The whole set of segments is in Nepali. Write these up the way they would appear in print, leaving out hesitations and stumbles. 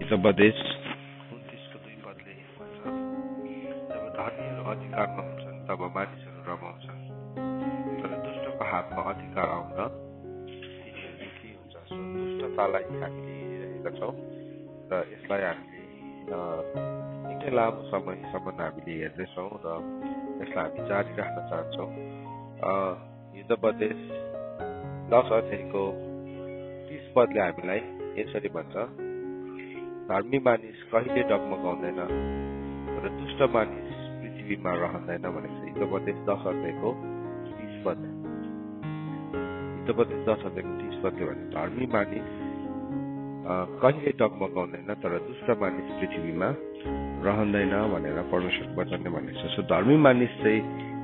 हितोपदेश 29 को 2 पदले भन्छ, जब धनीहरू अधिकारमा हुन्छन् तब मानिसहरू रमाउँछन्, तर दुष्टको हातमा अधिकार आउन तिनीहरू दुखी हुन्छ। सो दुष्टतालाई हामीले हेरिरहेका छौँ र यसलाई हामीले निकै लामो समयसम्म हामीले हेर्दैछौँ र यसलाई हामी जारी राख्न चाहन्छौँ। हितोपदेश 10 अध्यायको 30 पदले हामीलाई यसरी भन्छ, धर्मी मानिस कहिले डगमगाउँदैन र दुष्ट मानिस पृथ्वीमा रहँदैन भनेको छ। हितोपदेश 10 अध्यायको 30 पद। हितोपदेश 10 अध्यायको 30 पदले भन्छ, धर्मी मानिस कहिले डगमगाउँदैन तर दुष्ट मानिस पृथ्वीमा रहँदैन भनेर परमेश्वरको वचनले भनेको छ। सो धर्मी मानिस चाहिँ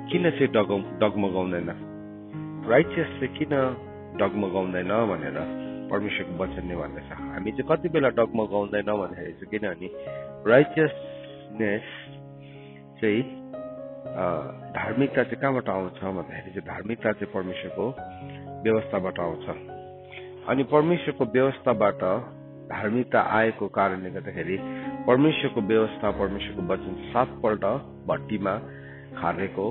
किन चाहिँ डगमगाउँदैन, राइचियस चाहिँ किन डगमगाउँदैन भनेर परमेश्वरको वचनले भन्दैछ। हामी चाहिँ कति बेला डगमगाउँदैन भन्दाखेरि चाहिँ किनभने राइचियसनेस चाहिँ धार्मिकता चाहिँ कहाँबाट आउँछ भन्दाखेरि चाहिँ धार्मिकता चाहिँ परमेश्वरको व्यवस्थाबाट आउँछ। अनि परमेश्वरको व्यवस्थाबाट धार्मिकता आएको कारणले गर्दाखेरि परमेश्वरको व्यवस्था, परमेश्वरको वचन 7 पल्ट भट्टीमा खारेको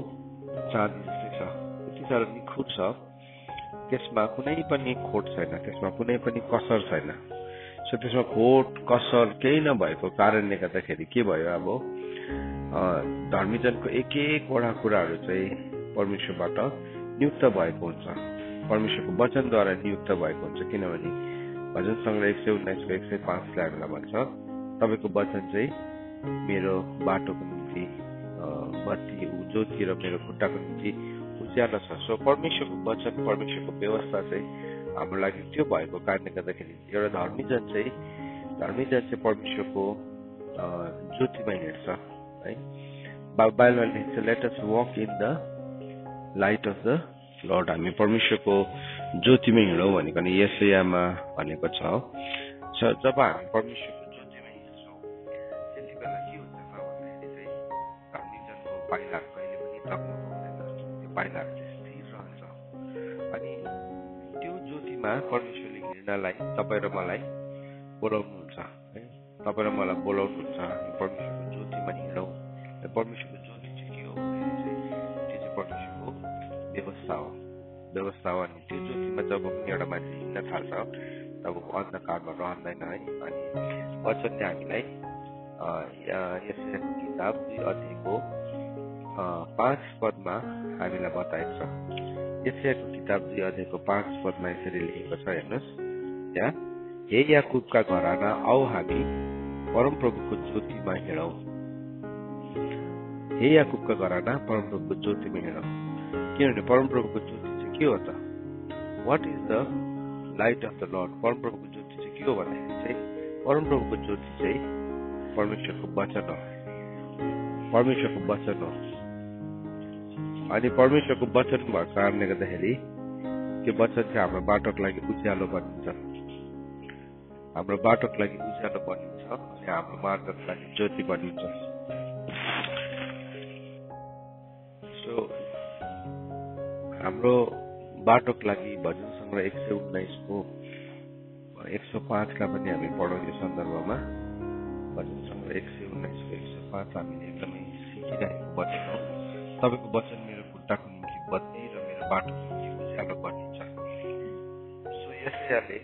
चाँदी जस्तै छ। यति साह्रो निखुट छ, त्यसमा कुनै पनि खोट छैन, त्यसमा कुनै पनि कसर छैन। सो त्यसमा खोट कसर केही नभएको कारणले गर्दाखेरि के भयो, अब धर्मीजनको एक एकवटा कुराहरू चाहिँ परमेश्वरबाट नियुक्त भएको हुन्छ, परमेश्वरको वचनद्वारा नियुक्त भएको हुन्छ। किनभने भजन सङ्ग्रह 119 को 105 हामीलाई भन्छ, तपाईँको वचन चाहिँ मेरो बाटोको निम्ति बत्ती, ज्योति र मेरो खुट्टाको निम्ति उज्यालो छ। सो परमेश्वरको वचन, परमेश्वरको व्यवस्था चाहिँ हाम्रो लागि त्यो भएको कारणले गर्दाखेरि एउटा धर्मीजन चाहिँ परमेश्वरको ज्योतिमा हिँड्छ है। बाइबलले लेख्छ, let us walk in the light of the Lord. हामी परमेश्वरको ज्योतिमा हिँडौँ भनेको नि यशायामा भनेको छ। जब हामी परमेश्वरको ज्योतिमा हिँड्छौँ त्यति बेला के हुन्छ भन्दाखेरि चाहिँ धर्मीजनको पाइलाहरू कहिले पनि डगमगाउँदैन, त्यो पाइलाहरू चाहिँ स्थिर रहन्छ। अनि त्यो ज्योतिमा परमेश्वरले हिँड्नलाई तपाईँ र मलाई बोलाउनुहुन्छ है, तपाईँ र मलाई बोलाउनुहुन्छ हामी परमेश्वरको ज्योतिमा हिँडौँ। परमेश्वरको ज्योति चाहिँ के हो भन्दाखेरि चाहिँ त्यो चाहिँ परमेश्वरको व्यवस्था हो। अनि त्यो ज्योतिमा जब पनि एउटा मान्छे हिँड्न थाल्छ तब अन्धकारमा रहँदैन है। अनि वचनले हामीलाई यशायाको किताब 2 अध्यायको 5 पदमा हामीलाई बताएको छ। यशायाको किताब 2 अध्यायको 5 पदमा यसरी लेखेको छ, हेर्नुहोस् त्यहाँ, हे याकुबका घराना आऊ हामी परमप्रभुको ज्योतिमा हिँडौँ। हे याकुबका घराना परमप्रभुको ज्योतिमा हिँडौँ। किनभने परमप्रभुको ज्योति चाहिँ के हो त? What is the light of the Lord? परमप्रभुको ज्योति चाहिँ के हो भन्दाखेरि चाहिँ परमप्रभुको ज्योति चाहिँ परमेश्वरको वचन हो, परमेश्वरको वचन हो। अनि परमेश्वरको वचन भएको कारणले गर्दाखेरि त्यो वचन चाहिँ हाम्रो बाटोको लागि उज्यालो बनिन्छ, हाम्रो बाटोको लागि उज्यालो बनिन्छ अनि हाम्रो मार्गको लागि ज्योति बनिन्छ। सो हाम्रो बाटोको लागि भजन सङ्ग्रह 119 को 105 लाई पनि हामी पढौँ। यो सन्दर्भमा भजन सङ्ग्रह 119 को 105 हामीले एकदमै सिकिरहेको वचन हो। तपाईँको वचन मेरो खुट्टाको निम्ति बत्ती र मेरो बाटोको निम्ति उज्यालो बनिन्छ। सो यसले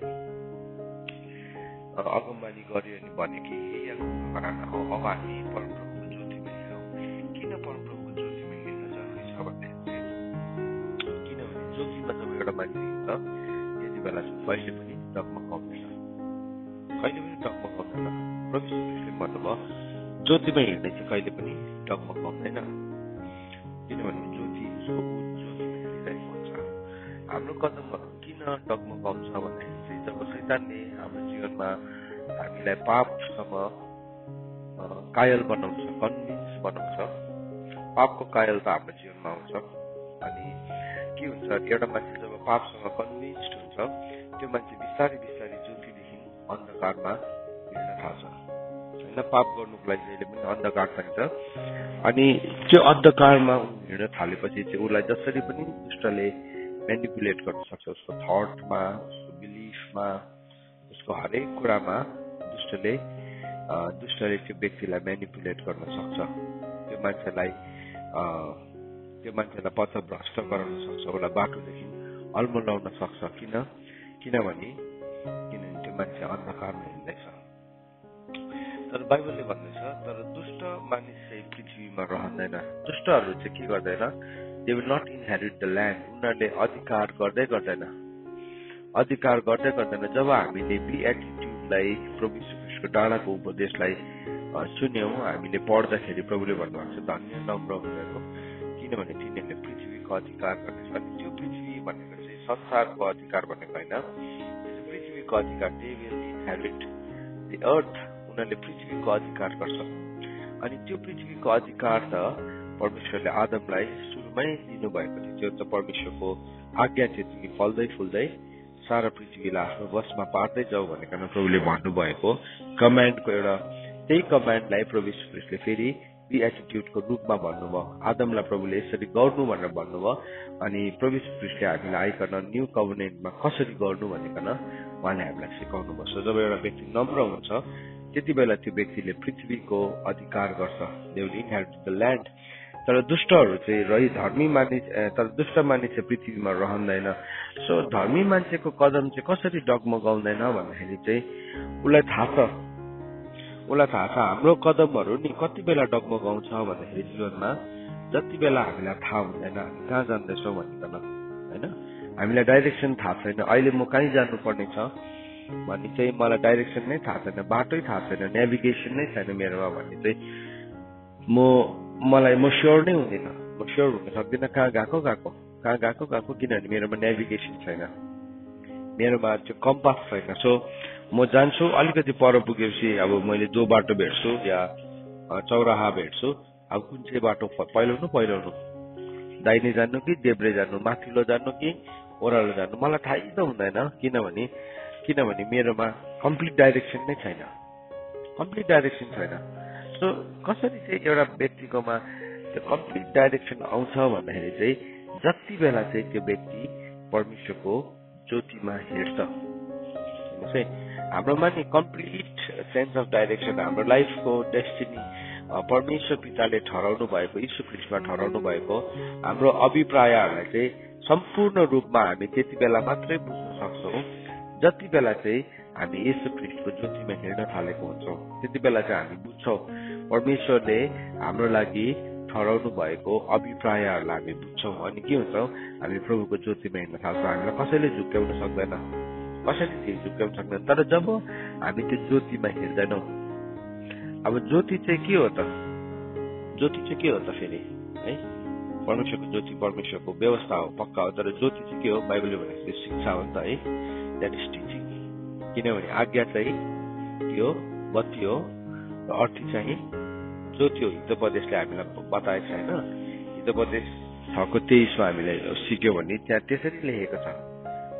अगमबानी गर्यो अनि भन्यो कि हे याकुबको घराना हो, अब हामी परमप्रभुको ज्योतिमा हिँडौँ। किन परमप्रभुको ज्योतिमा हिँड्न जरुरी छ भन्दाखेरि किनभने ज्योतिमा जब एउटा मान्छे हिँड्छ त्यति बेला चाहिँ कहिले पनि डगमगाउँदैन, कहिले पनि डगमगाउँदैन। प्रभु यीशुले भन्नुभयो ज्योतिमा हिँड्ने चाहिँ कहिले पनि डगमगाउँदैन, किनभने ज्योति उसको ज्योतिमा हिँडिरहेको हुन्छ। हाम्रो कदमहरू किन डगमगाउँछ भन्दाखेरि चाहिँ जब शैतानले हाम्रो जीवनमा हामीलाई पापसँग कायल बनाउँछ, कन्भिन्स बनाउँछ, पापको कायलता हाम्रो जीवनमा आउँछ। अनि के हुन्छ, एउटा मान्छे जब पापसँग कन्भिन्स्ड हुन्छ त्यो मान्छे बिस्तारै बिस्तारै ज्योतिदेखि अन्धकारमा हिँड्न थाल्छ होइन। पाप गर्नुको लागि जहिले पनि अन्धकार चाहिन्छ। अनि त्यो अन्धकारमा हिँड्न थालेपछि चाहिँ उसलाई जसरी पनि दुष्टले मेनिपुलेट गर्न सक्छ, उसको थटमा, उसको बिलिफमा, उसको हरेक कुरामा दुष्टले दुष्टले त्यो व्यक्तिलाई म्यानिपुलेट गर्न सक्छ, त्यो मान्छेलाई पथभ्रष्ट गराउन सक्छ, उसलाई बाटोदेखि अल्मलाउन सक्छ। किनभने त्यो मान्छे अन्धकारमा हिँड्दैछ। तर बाइबलले भन्दैछ तर दुष्ट मानिस चाहिँ पृथ्वीमा रहँदैन। दुष्टहरू चाहिँ के गर्दैन? They will not inherit the land. उनीहरूले अधिकार गर्दै गर्दैन। जब हामीले बिएटिट्युडलाई, प्रभु यीशु ख्रीष्टको डाँडाको उपदेशलाई सुन्यौं, हामीले पढ्दाखेरि प्रभुले भन्नुभएको छ धन्य नम्र हुनेहरू, किनभने तिनीहरूले पृथ्वीको अधिकार गर्नेछ। अनि त्यो पृथ्वी भनेको चाहिँ संसारको अधिकार भनेको होइन, पृथ्वीको अधिकार। They will inherit the earth. उनीहरूले पृथ्वीको अधिकार गर्छ। अनि त्यो पृथ्वीको अधिकार त परमेश्वरले आदमलाई सुरुमै दिनुभएको थियो। त्यो त परमेश्वरको आज्ञा थियो, तिमी फल्दै फुल्दै सारा पृथ्वीलाई आफ्नो वशमा पार्दै जाऊ भनेर प्रभुले भन्नुभएको कमान्डको त्यही कमान्डलाई प्रभु यीशु ख्रीष्टले फेरि बिएटिट्युडको रूपमा भन्नुभयो। आदमलाई प्रभुले यसरी गर्नु भनेर भन्नुभयो। अनि प्रभु यीशु ख्रीष्टले हामीलाई आइकन न्यू कभनेन्टमा कसरी गर्नु भनेर उहाँले हामीलाई सिकाउनु भयो। जब एउटा व्यक्ति नम्र हुन्छ त्यति बेला त्यो व्यक्तिले पृथ्वीको अधिकार गर्छ। They will inherit the land. तर दुष्टहरू चाहिँ धर्मी मानिस, तर दुष्ट मानिस चाहिँ पृथ्वीमा रहँदैन। सो धर्मी मान्छेको कदम चाहिँ कसरी डगमगाउँदैन भन्दाखेरि चाहिँ उसलाई थाहा छ हाम्रो कदमहरू नि कति बेला डगमगाउँछ भन्दाखेरि जीवनमा जति बेला हामीलाई थाहा हुँदैन हामी कहाँ जाँदैछौँ भनिकन, होइन? हामीलाई डाइरेक्सन थाहा छैन। अहिले म कहीँ जानुपर्ने छ भने चाहिँ मलाई डाइरेक्सन नै थाहा छैन, बाटै थाहा छैन, नेभिगेसन नै छैन मेरोमा भने चाहिँ म स्योर नै हुँदिनँ। म स्योर हुन सक्दिनँ कहाँ गएको, किनभने मेरोमा नेभिगेसन छैन, मेरोमा त्यो कम्पास छैन। सो म जान्छु, अलिकति पर पुगेपछि अब मैले जो बाटो भेट्छु या चौराहा भेट्छु, अब कुन चाहिँ बाटो पहिलाउनु, दाहिने जानु कि देब्रे जानु, माथिल्लो जानु कि ओह्रालो जानु, मलाई थाहै त हुँदैन। किनभने मेरोमा कम्प्लिट डाइरेक्सन नै छैन। सो कसरी चाहिँ एउटा व्यक्तिकोमा त्यो कम्प्लिट डाइरेक्सन आउँछ भन्दाखेरि चाहिँ जति बेला चाहिँ त्यो व्यक्ति परमेश्वरको ज्योतिमा हिँड्छ। हाम्रोमा नि कम्प्लिट सेन्स अफ डाइरेक्सन, हाम्रो लाइफको डेस्टिनी परमेश्वर पिताले ठहराउनु भएको, यीशु ख्रीष्टमा ठहराउनु भएको हाम्रो अभिप्रायहरूलाई चाहिँ सम्पूर्ण रूपमा हामी त्यति बेला मात्रै बुझ्न सक्छौँ जति बेला चाहिँ हामी यीशु ख्रीष्टको ज्योतिमा हिँड्न थालेको हुन्छौँ। त्यति बेला चाहिँ हामी बुझ्छौँ परमेश्वरले हाम्रो लागि ठहराउनु भएको अभिप्रायहरूलाई हामी बुझ्छौँ। अनि के हुन्छौँ, हामी प्रभुको ज्योतिमा हिँड्न थाल्छौँ। हामीलाई कसैले झुक्क्याउन सक्दैन, तर जब हामी त्यो ज्योतिमा हिँड्दैनौँ, अब ज्योति चाहिँ के हो त फेरि, है? परमेश्वरको ज्योति परमेश्वरको व्यवस्था हो, पक्का हो। तर ज्योति चाहिँ के हो? बाइबलले भनेको त्यो शिक्षा हो नि त, है? That is teaching. किनभने आज्ञा चाहिँ के हो? बत्ती हो, र अर्थी चाहिँ ज्योति हो। हितोपदेशले हामीलाई बताएको छैन? हितोपदेश 6:23 हामीले सिक्यो भने त्यहाँ त्यसरी लेखेको छ।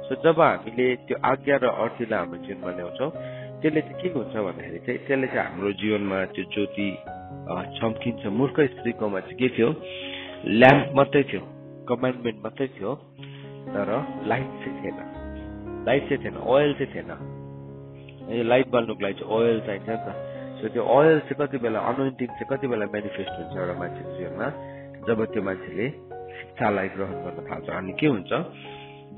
सो जब हामीले त्यो आज्ञा र अर्थीलाई हाम्रो जीवनमा ल्याउँछौँ, त्यसले चाहिँ के हुन्छ भन्दाखेरि चाहिँ त्यसले चाहिँ हाम्रो जीवनमा त्यो ज्योति चम्किन्छ। मूर्ख स्त्रीकोमा चाहिँ के थियो? ल्याम्प मात्रै थियो, कमान्डमेन्ट मात्रै थियो, तर लाइट चाहिँ थिएन, ओइल चाहिँ थिएन। यो लाइट बाल्नुको लागि चाहिँ ओइल चाहिन्छ नि त। सो त्यो ओइल चाहिँ कति बेला, अनोइन्टिङ चाहिँ कति बेला मेनिफेस्ट हुन्छ एउटा मान्छेको जीवनमा, जब त्यो मान्छेले शिक्षालाई ग्रहण गर्न थाल्छ। अनि के हुन्छ?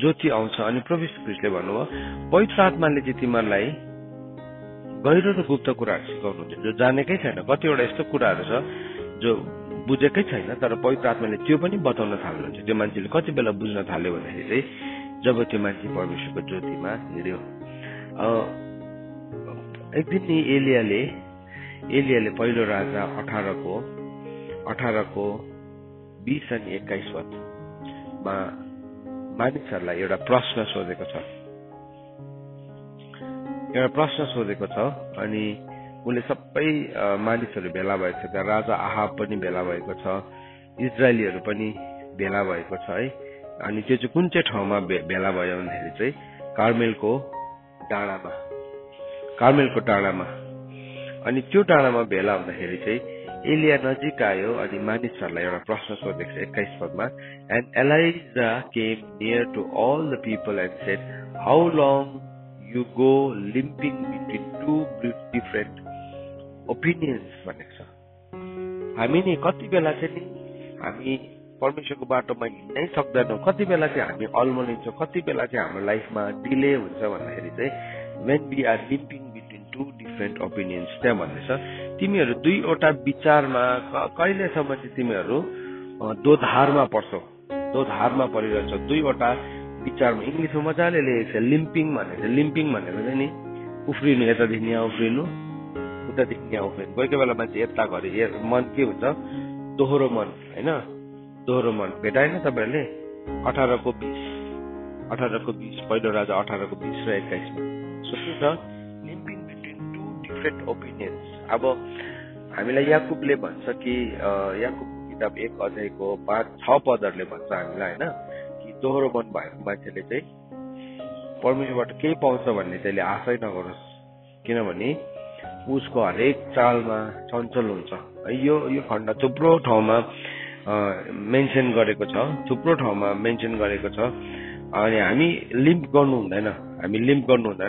ज्योति आउँछ। अनि प्रभु यीशु ख्रीष्टले भन्नुभयो पवित्र आत्माले चाहिँ तिमीहरूलाई गहिरो र गुप्त कुराहरू सिकाउनुहुन्छ, जो जानेकै छैन। कतिवटा यस्तो कुराहरू छ जो बुझेकै छैन, तर पवित्र आत्माले त्यो पनि बताउन थाल्नुहुन्छ। त्यो मान्छेले कति बेला बुझ्न थाल्यो भन्दाखेरि चाहिँ जब त्यो मान्छे परमेश्वरको ज्योतिमा हिँड्यो। एक दिन नि एलियाले पहिलो राजा 18 20 अनि 21 पदमा मानिसहरूलाई एउटा प्रश्न सोधेको छ। अनि उसले सबै मानिसहरू भेला भएको छ, त्यहाँ राजा आहाब पनि भेला भएको छ, इजरायलीहरू पनि भेला भएको छ, है? अनि त्यो चाहिँ कुन चाहिँ ठाउँमा भेला भयो भन्दाखेरि चाहिँ कार्मेलको डाँडामा। अनि त्यो डाँडामा भेला हुँदाखेरि चाहिँ एलिया नजिक आयो अनि मानिसहरूलाई एउटा प्रश्न सोधेको छ 21 पदमा। And Elijah came near to all the people and said, how long you go limping between two different opinions भनेको छ। हामी नि कति बेला चाहिँ नि हामी परमेश्वरको बाटोमा हिँड्नै सक्दैनौँ, कति बेला चाहिँ हामी अल्मलिन्छौँ, कति बेला चाहिँ हाम्रो लाइफमा डिले हुन्छ भन्दाखेरि चाहिँ when we are limping between two different opinions, त्यहाँ भन्दैछ तिमीहरू दुईवटा विचारमा कहिलेसम्म चाहिँ तिमीहरू दोधारमा पर्छौ, दोधारमा परिरहेछौ, दुईवटा विचारमा। इङ्ग्लिसमा मजाले लेखेको छ लिम्पिङ भनेको। लिम्पिङ भनेको चाहिँ नि उफ्रिनु, यतादेखि यहाँ उफ्रिनु, उतादेखि यहाँ उफ्रिनु। कोही कोही बेला मान्छे यता घरि मन के हुन्छ, दोहोरो मन होइन, दोहोरो मन भेटाएन तपाईँहरूले 18:20 पहिलो राजा 18:20 र 21 सोच्नु छ लिम्पिङ बिट्विन टू डिफरेन्ट ओपिनियन्स। अब हामीलाई याकुबले भन्छ कि याकुबको किताब 1 अध्यायको 5-6 पदहरूले भन्छ हामीलाई होइन कि दोहोरो मन भएको मान्छेले चाहिँ परमेश्वरबाट केही पाउँछ भन्ने चाहिँ आशै नगरोस्, किनभने उसको हरेक चालमा चञ्चल हुन्छ। यो खण्ड थुप्रो ठाउँमा मेन्सन गरेको छ, थुप्रो ठाउँमा मेन्सन गरेको छ। अनि हामी लिम्प गर्नु हुँदैन,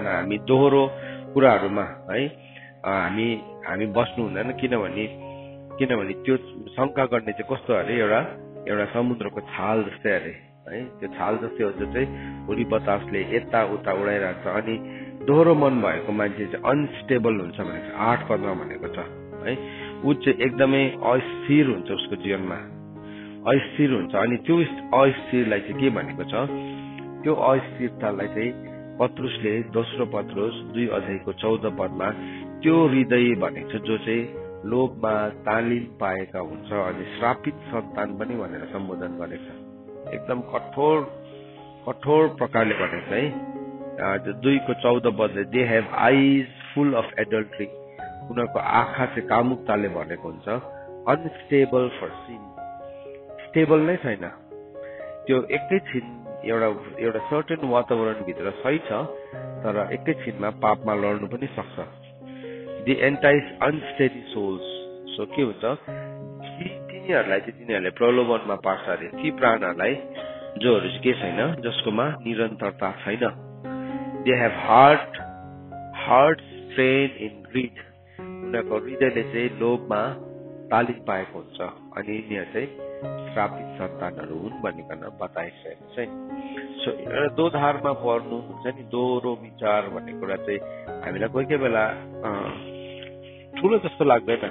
हामी दोहोरो कुराहरूमा है हामी बस्नु हुँदैन, किनभने त्यो शङ्का गर्ने चाहिँ कस्तो अरे एउटा समुद्रको छाल जस्तै अरे है। त्यो छाल जस्तै हो जो चाहिँ हुरी बतासले यता उता उडाइरहेको छ। अनि दोहोरो मन भएको मान्छे चाहिँ अनस्टेबल हुन्छ भनेको छ, 8 पदमा भनेको छ है। ऊ चाहिँ एकदमै अस्थिर हुन्छ, उसको जीवनमा अस्थिर हुन्छ। अनि त्यो अस्थिरलाई चाहिँ के भनेको छ, त्यो अस्थिरतालाई चाहिँ पत्रुसले दोस्रो पत्रुस 2 अध्यायको 14 पदमा त्यो हृदय भनेको छ जो चाहिँ लोभमा तालिम पाएका हुन्छ अनि श्रापित सन्तान पनि भनेर सम्बोधन गरेको छ। एकदम कठोर प्रकारले भनेको छ है। 2:14 पदले दे हेभ आइज फुल अफ एडल्ट्री, उनीहरूको आँखा चाहिँ कामुकताले भनेको हुन्छ। अनस्टेबल फर सिन, स्टेबल नै छैन, त्यो एकैछिन एउटा सर्टेन वातावरणभित्र सही छ तर एकैछिनमा पापमा लड्नु पनि सक्छ। दि एन्टाइज अनस्टेडी सोल्स, सो के हुन्छ तिनीहरूले प्रलोभनमा पार्छ अरे ती प्राणहरूलाई जोहरू चाहिँ के छैन, जसकोमा निरन्तरता छैन। They have heart train in greed, उनीहरूको हृदयले चाहिँ लोभमा तालिम पाएको हुन्छ अनि यिनीहरू चाहिँ श्रापित सन्तानहरू हुन् भनिकन बताइसकेको छ। सो एउटा दोधारमा पर्नु हुन्छ नि, दोहोरो विचार भन्ने कुरा चाहिँ हामीलाई कोही कोही बेला ठुलो जस्तो लाग्दैन।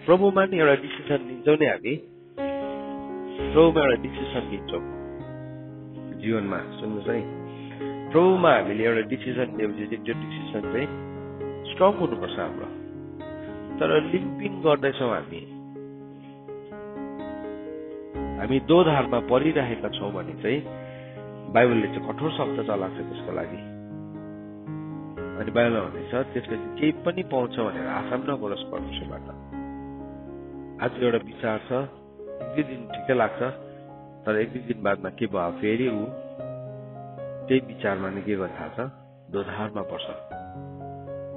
प्रभुमा नि एउटा डिसिसन लिन्छौँ नि, हामी प्रभुमा एउटा डिसिसन लिन्छौँ जीवनमा। सुन्नुहोस् है, प्रभुमा हामीले एउटा डिसिसन लिएपछि त्यो डिसिसन चाहिँ स्ट्रङ हुनुपर्छ हाम्रो। तर लिम्पिङ गर्दैछौँ हामी दोधारमा परिरहेका छौँ भने चाहिँ बाइबलले चाहिँ कठोर शब्द चलाएको छ त्यसको लागि। अनि बाइबलमा भन्दैछ त्यसपछि केही पनि पाउँछ भनेर आशा नगरोस् परमेश्वरबाट। आज एउटा विचार छ, 1-2 दिन ठिकै लाग्छ, तर 1-2 दिन बादमा के भयो, फेरि ऊ त्यही विचारमा नै के गर्छ थाहा छ, दोधारमा पर्छ।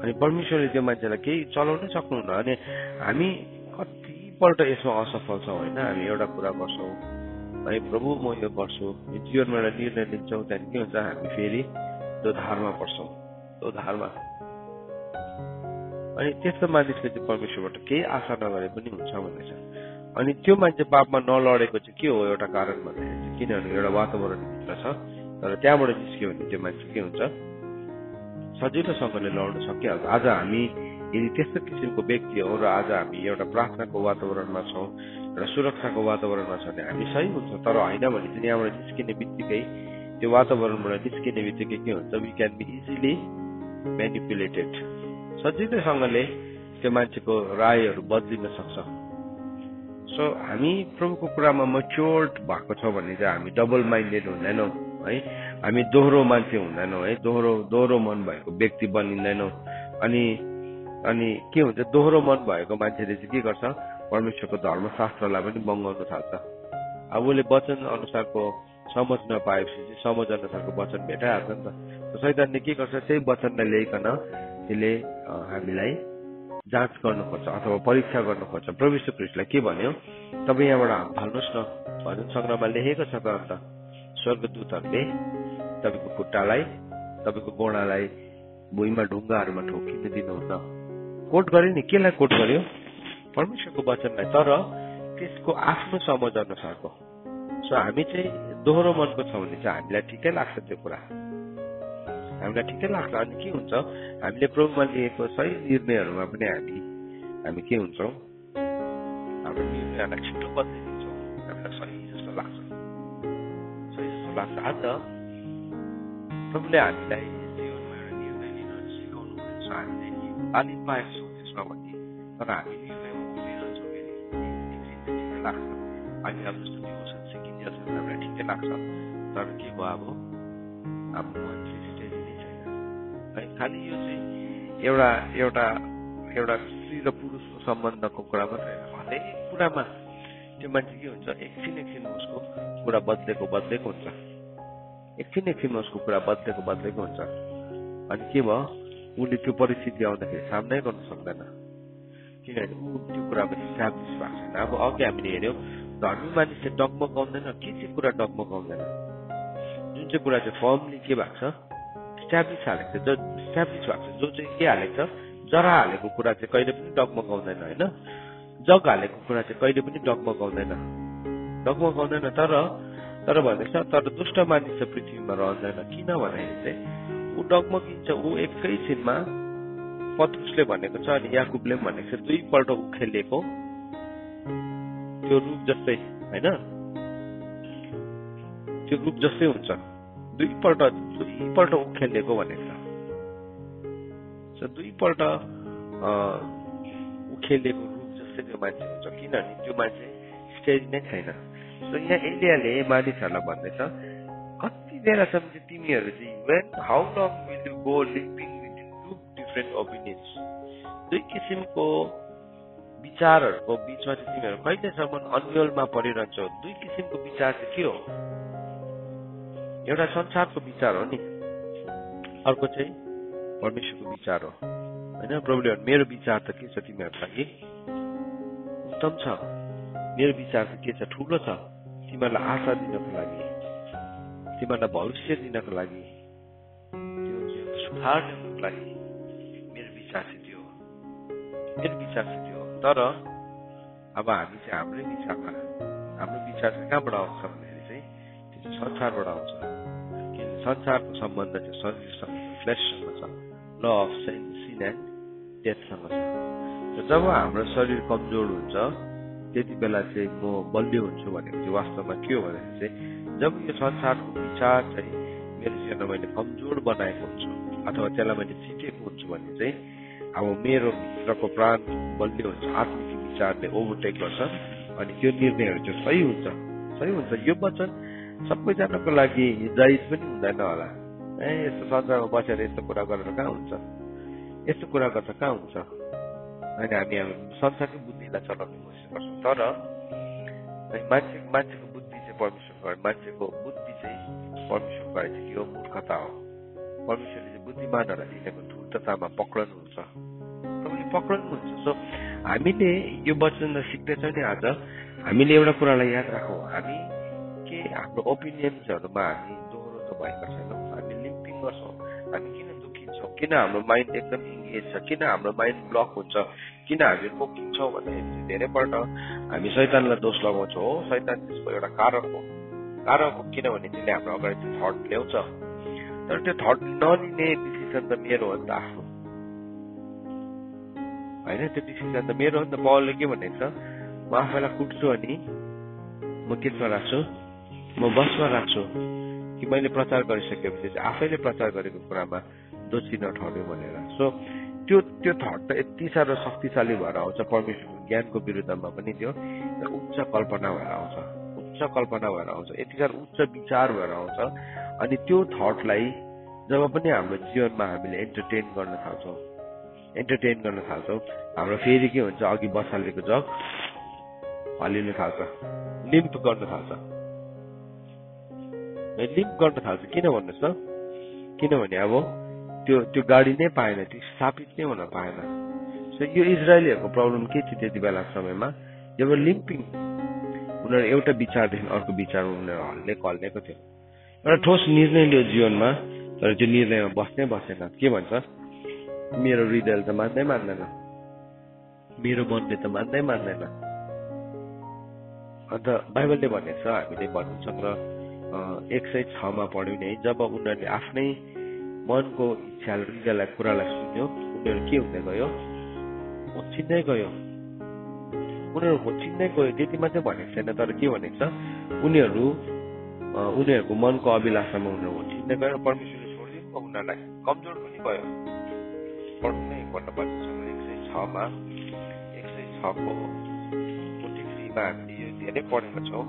अनि परमेश्वरले त्यो मान्छेलाई केही चलाउनै सक्नुहुन्न। अनि हामी कतिपल्ट यसमा असफल छौँ होइन। हामी एउटा कुरा गर्छौँ है, प्रभु म यो गर्छु, जीवनमा एउटा निर्णय लिन्छौँ, त्यहाँदेखि के हुन्छ हामी फेरि दोधारमा पर्छौँ, दोधारमा। अनि त्यस्तो मानिसले चाहिँ परमेश्वरबाट केही आशा नगरे पनि हुन्छ भन्ने छ। अनि त्यो मान्छे पापमा नलडेको चाहिँ के हो एउटा कारण भन्दाखेरि चाहिँ किनभने एउटा वातावरणभित्र छ, तर त्यहाँबाट निस्क्यो भने त्यो मान्छे के हुन्छ, सजिलोसँगले लड्न सकिहाल्छ। आज हामी यदि त्यस्तो किसिमको व्यक्ति हो र आज हामी एउटा प्रार्थनाको वातावरणमा छौँ, एउटा सुरक्षाको वातावरणमा छ भने हामी सही हुन्छ। तर होइन भने चाहिँ यहाँबाट निस्किने बित्तिकै, त्यो वातावरणबाट निस्किने बित्तिकै के हुन्छ, we can be easily manipulated. सजिलैसँगले त्यो मान्छेको रायहरू बदलिन सक्छ। सो हामी प्रभुको कुरामा मच्योर्ड भएको छ भने चाहिँ हामी डबल माइन्डेड हुँदैनौँ है, हामी दोहोरो मान्छे हुँदैनौँ है, दोहोरो मन भएको व्यक्ति बनिँदैनौँ। अनि के हुन्छ, दोहोरो मन भएको मान्छेले चाहिँ के गर्छ, परमेश्वरको धर्मशास्त्रलाई पनि बङ्गाउन थाल्छ। अब उसले वचन अनुसारको समझ नपाएपछि चाहिँ समझ अनुसारको वचन भेटाइहाल्छ नि त। शैतानले के गर्छ, त्यही वचनलाई ल्याइकन त्यसले हामीलाई जाँच गर्नु खोज्छ अथवा परीक्षा गर्नु खोज्छ। प्रभु यीशु ख्रीष्टलाई के भन्यो, तपाईँ यहाँबाट हाल्नुहोस् न, भजन सङ्ग्रहमा लेखेको छ त, अन्त स्वर्गदूतहरूले तपाईँको खुट्टालाई, तपाईँको गोडालाई भुइँमा ढुङ्गाहरूमा ठोकिन दिनुहुन्न कोट गर्यो नि, केलाई कोट गर्यो? परमेश्वरको वचनलाई, तर त्यसको आफ्नो समझ अनुसारको। सो हामी चाहिँ दोहोरो मनको छौँ भने चाहिँ हामीलाई ठिकै लाग्छ त्यो कुरा, हामीलाई ठिकै लाग्छ। अनि के हुन्छ, हामीले प्रभुमा लिएको सही निर्णयहरूमा पनि हामी के हुन्छौँ, हाम्रो निर्णयहरूलाई छिटो बदलिदिन्छौँ, हामीलाई सही जस्तो लाग्छ, सही जस्तो लाग्छ। आज प्रभुले हामीलाई जीवनमा एउटा निर्णय लिन सिकाउनु भएको छ, हामीले तालिम पाएको छौँ त्यसमा भन्ने, तर हामी निर्णयमा उभिरहन्छौँ फेरि एकछिन ठिकै लाग्छ। अहिले अब जस्तो डिभोसन सिकिन्छ हामीलाई ठिकै लाग्छ, तर के भयो अब हाम्रो मन चाहिँ स्टेडी नै छैन है। खालि यो चाहिँ एउटा स्त्री र पुरुषको सम्बन्धको कुरा मात्रै होइन, हरेक कुरामा त्यो मान्छे के हुन्छ, एकछिन उसको कुरा बदलेको हुन्छ, एकछिन उसको कुरा बदलेको हुन्छ। अनि के भयो, उसले त्यो परिस्थिति आउँदाखेरि सामनै गर्न सक्दैन, किनभने ऊ त्यो कुरामा इस्टाब्लिस भएको छैन। अब अघि हामीले हेऱ्यौँ, धर्मी मानिसले डगमगाउँदैन, के चाहिँ कुरा डगमगाउँदैन, जुन चाहिँ कुरा चाहिँ फर्मली के भएको छ, इस्टाब्लिस हालेको छ, इस्टाब्लिस भएको छ, जो चाहिँ के हालेको छ, जरा हालेको कुरा चाहिँ कहिले पनि डगमगाउँदैन होइन, जग हालेको कुरा चाहिँ कहिले पनि डगमगाउँदैन। तर भन्दैछ, तर दुष्ट मानिस चाहिँ पृथ्वीमा रहँदैन। किन भन्दाखेरि चाहिँ ऊ डगमगिन्छ, ऊ एकैछिनमा पत्रुसले भनेको छ अनि याकुबले भनेको छ, दुईपल्ट उखेलेको त्यो रूप जस्तै होइन, त्यो रूप जस्तै हुन्छ, दुईपल्ट उखेलेको भनेको छ। दुईपल्ट उखेलेको रूप जस्तै त्यो मान्छे हुन्छ, किनभने त्यो मान्छे स्टेडी नै छैन। सो यहाँ एलियाले मानिसहरूलाई भन्दैछ, कति बेलासम्म चाहिँ तिमीहरू चाहिँ how long will you go living with two different opinions, दुई किसिमको विचारहरूको बिचमा चाहिँ तिमीहरू कहिलेसम्म अन्यलमा परिरहन्छौ। दुई किसिमको विचार चाहिँ के हो, एउटा संसारको विचार हो नि, अर्को चाहिँ परमेश्वरको विचार हो होइन। प्रभुले मेरो विचार त के छ तिमीहरूको लागि, उत्तम छ, मेरो विचार त के छ, ठुलो छ, तिमीहरूलाई आशा दिनको लागि, तिमीहरूलाई भविष्य दिनको लागि, त्यो सुधार दिनको लागि मेरो विचार चाहिँ त्यो हो, मेरो विचार चाहिँ त्यो हो। तर अब हामी चाहिँ हाम्रो विचार चाहिँ कहाँबाट आउँछ भन्दाखेरि चाहिँ त्यो चाहिँ संसारबाट आउँछ, किनभने संसारको सम्बन्ध चाहिँ शरीरसँग, फ्लेससँग छ, ल अफ सिन एन्ड डेथसँग छ। जब हाम्रो शरीर कमजोर हुन्छ त्यति बेला चाहिँ म बलियो हुन्छु भनेको चाहिँ वास्तवमा के हो भन्दाखेरि चाहिँ जब यो संसारको विचार चाहिँ मेरो जीवनमा मैले कमजोर बनाएको हुन्छु अथवा त्यसलाई मैले जितेको हुन्छु भने चाहिँ अब मेरो भित्रको प्राण बलियो हुन्छ, आत्मिक विचारले ओभरटेक गर्छ अनि त्यो निर्णयहरू चाहिँ सही हुन्छ। यो वचन सबैजनाको लागि जायज पनि हुँदैन होला, यस्तो संसारमा बसेर यस्तो कुरा गरेर कहाँ हुन्छ, यस्तो कुरा गर्दा कहाँ हुन्छ। अनि हामी संसारकै बुद्धिलाई चलाउने कोसिस गर्छौँ, तर मान्छेको बुद्धि चाहिँ परमेश्वरको, मान्छेको बुद्धि चाहिँ परमेश्वरको चाहिँ के हो, मूर्खता हो। परमेश्वरले चाहिँ बुद्धिमानहरूलाई दिनेको धूर्ततामा पक्रनुहुन्छ, प्रभुले पक्रनुहुन्छ। सो हामीले यो वचनलाई सिक्दैछौँ नि, आज हामीले एउटा कुरालाई याद राखौँ, हामी के हाम्रो ओपिनियन्सहरूमा हामी दोहोरो त भएका छैनौँ, हामी लिम्पिङ गर्छौँ। हामी किन दुखिन्छौँ, किन हाम्रो माइन्ड एकदम इङ्गेज छ, किन हाम्रो माइन्ड ब्लक हुन्छ, किन हामी पोकिन्छौँ भन्दाखेरि धेरैपल्ट हामी शैतानलाई दोष लगाउँछौँ। हो, शैतान त्यसको एउटा कारक हो, किनभने त्यसले हाम्रो अगाडि त्यो थट ल्याउँछ, तर त्यो थट नलिने डिसिजन त मेरो हो नि त आफ्नो होइन, त्यो डिसिजन त मेरो हो नि त। पावलले के भनेको छ, म आफैलाई कुट्छु अनि म केमा राख्छु, म बसमा राख्छु कि मैले प्रचार गरिसकेपछि चाहिँ आफैले प्रचार गरेको कुरामा दोषी नठहर्यो भनेर। सो त्यो थट त यति साह्रो शक्तिशाली भएर आउँछ, परमेश्वरको ज्ञानको विरुद्धमा पनि त्यो उच्च कल्पना भएर आउँछ, यति साह्रो उच्च विचार भएर आउँछ। अनि त्यो थटलाई जब पनि हाम्रो जीवनमा हामीले एन्टरटेन गर्न थाल्छौँ, हाम्रो फेरि के हुन्छ, अघि बसालेको जग हल्लिन थाल्छ, लिम्प गर्न थाल्छ। किन भन्नुहोस् त, किनभने अब त्यो गाडी नै पाएन, त्यो स्थापित नै हुन पाएन। सो यो इजरायलीहरूको प्रब्लम के थियो त्यति बेला समयमा, जब लिम्पिङ, उनीहरू एउटा विचारदेखि अर्को विचारमा उनीहरू हल्लेको थियो। एउटा ठोस निर्णय लियो जीवनमा, तर त्यो निर्णयमा बसेन। के भन्छ, मेरो हृदयले त मान्दैन, मेरो मनले त मान्दैन। अन्त बाइबलले भनेको छ, हामीले भन्नुसँग 106 मा पढ्यौं नि, जब उनीहरूले आफ्नै मनको इच्छा हृदयलाई कुरालाई सुन्यो, उनीहरू के हुँदै गयो? होचिँदै गयो। उनीहरू होचिँदै गयो, त्यति मात्रै भनेको छैन, तर के भनेको छ? उनीहरूको मनको अभिलाषामा उनीहरू होचिँदै गयो, परमेश्वरले छोडिदिनु भयो उनीहरूलाई, कमजोर पनि भयो। पढ्नु नै एकपल्ट भन्नुसँग 106 मा 106 को 43 मा हामीले यो धेरै पढेका छौँ,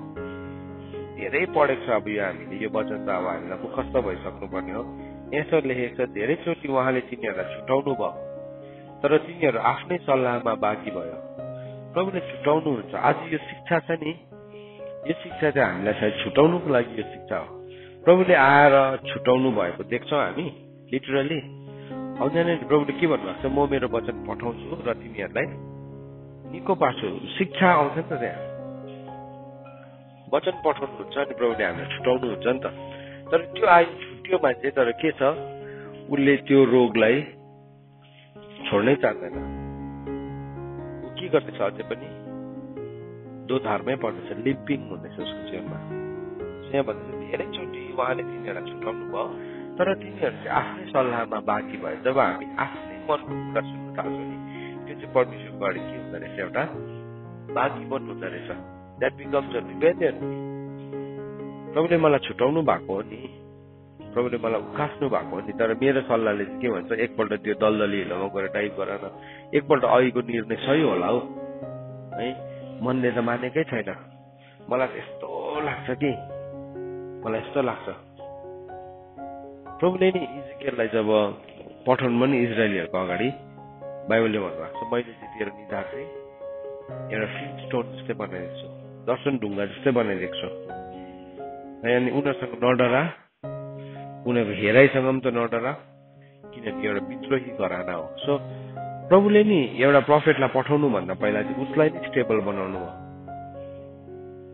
धेरै पढेको छ। अब यो हामीले यो वचन त अब हामीलाई मुखस्त भइसक्नु पर्ने हो। यसो लेखेको छ, धेरैचोटि उहाँले तिनीहरूलाई छुटाउनु भयो, तर तिनीहरू आफ्नै सल्लाहमा बाँकी भयो। प्रभुले छुटाउनुहुन्छ। आज यो शिक्षा छ नि, यो शिक्षा चाहिँ हामीलाई सायद छुटाउनुको लागि यो शिक्षा हो। प्रभुले आएर छुटाउनु भएको देख्छौँ हामी लिटरली। आउँदैन प्रभुले के भन्नुभएको छ? म मेरो वचन पठाउँछु र तिमीहरूलाई निको पार्छु। शिक्षा आउँछ नि त त्यहाँ, वचन पठाउनुहुन्छ अनि प्रभुले हामीलाई छुटाउनुहुन्छ नि त। तर त्यो छुट्यो मान्छे, तर के छ? उसले त्यो रोगलाई छोड्नै चाहँदैन। ऊ के गर्दैछ? अझै पनि दोधारमै पर्दैछ, लिम्पिङ हुँदैछ उसको जीवनमा। यहाँ भन्दैछ धेरैचोटि उहाँले तिनीहरूलाई छुटाउनु भयो, तर तिनीहरू चाहिँ आफ्नै सल्लाहमा बाँकी भयो। जब हामी आफ्नै मनको कुरा सुन्नु थाल्छौँ नि, त्यो चाहिँ परमेश्वरको अगाडि के हुँदो रहेछ? एउटा बाँकी बन्नु हुँदो रहेछ। That becomes a rebellion. प्रभुले मलाई छुटाउनु भएको हो नि, प्रभुले मलाई उकास्नु भएको हो नि, तर मेरो सल्लाहले चाहिँ के भन्छ? एकपल्ट त्यो दलदली हिलोमा गएर टाइप गर न, एकपल्ट अघिको निर्णय सही होला हौ है। मनले त मानेकै छैन। मलाई यस्तो लाग्छ कि, मलाई यस्तो लाग्छ, प्रभुले नि इजरायललाई जब पठाउनु पनि इजरायलीहरूको अगाडि बाइबलले भन्नुभएको छ, मैले चाहिँ तेरो निधार चाहिँ एउटा फ्लिम स्टोन जस्तै बनाइदिएको छु, दर्शन ढुङ्गा जस्तै बनाइदिएको छु। अनि उनीहरूसँग नडरा, उनीहरूको हेराइसँग पनि त नडरा, किनकि एउटा विद्रोही घराना हो। सो प्रभुले नि एउटा प्रोफेटलाई पठाउनु भन्दा पहिला चाहिँ उसलाई नै स्टेबल बनाउनु भयो,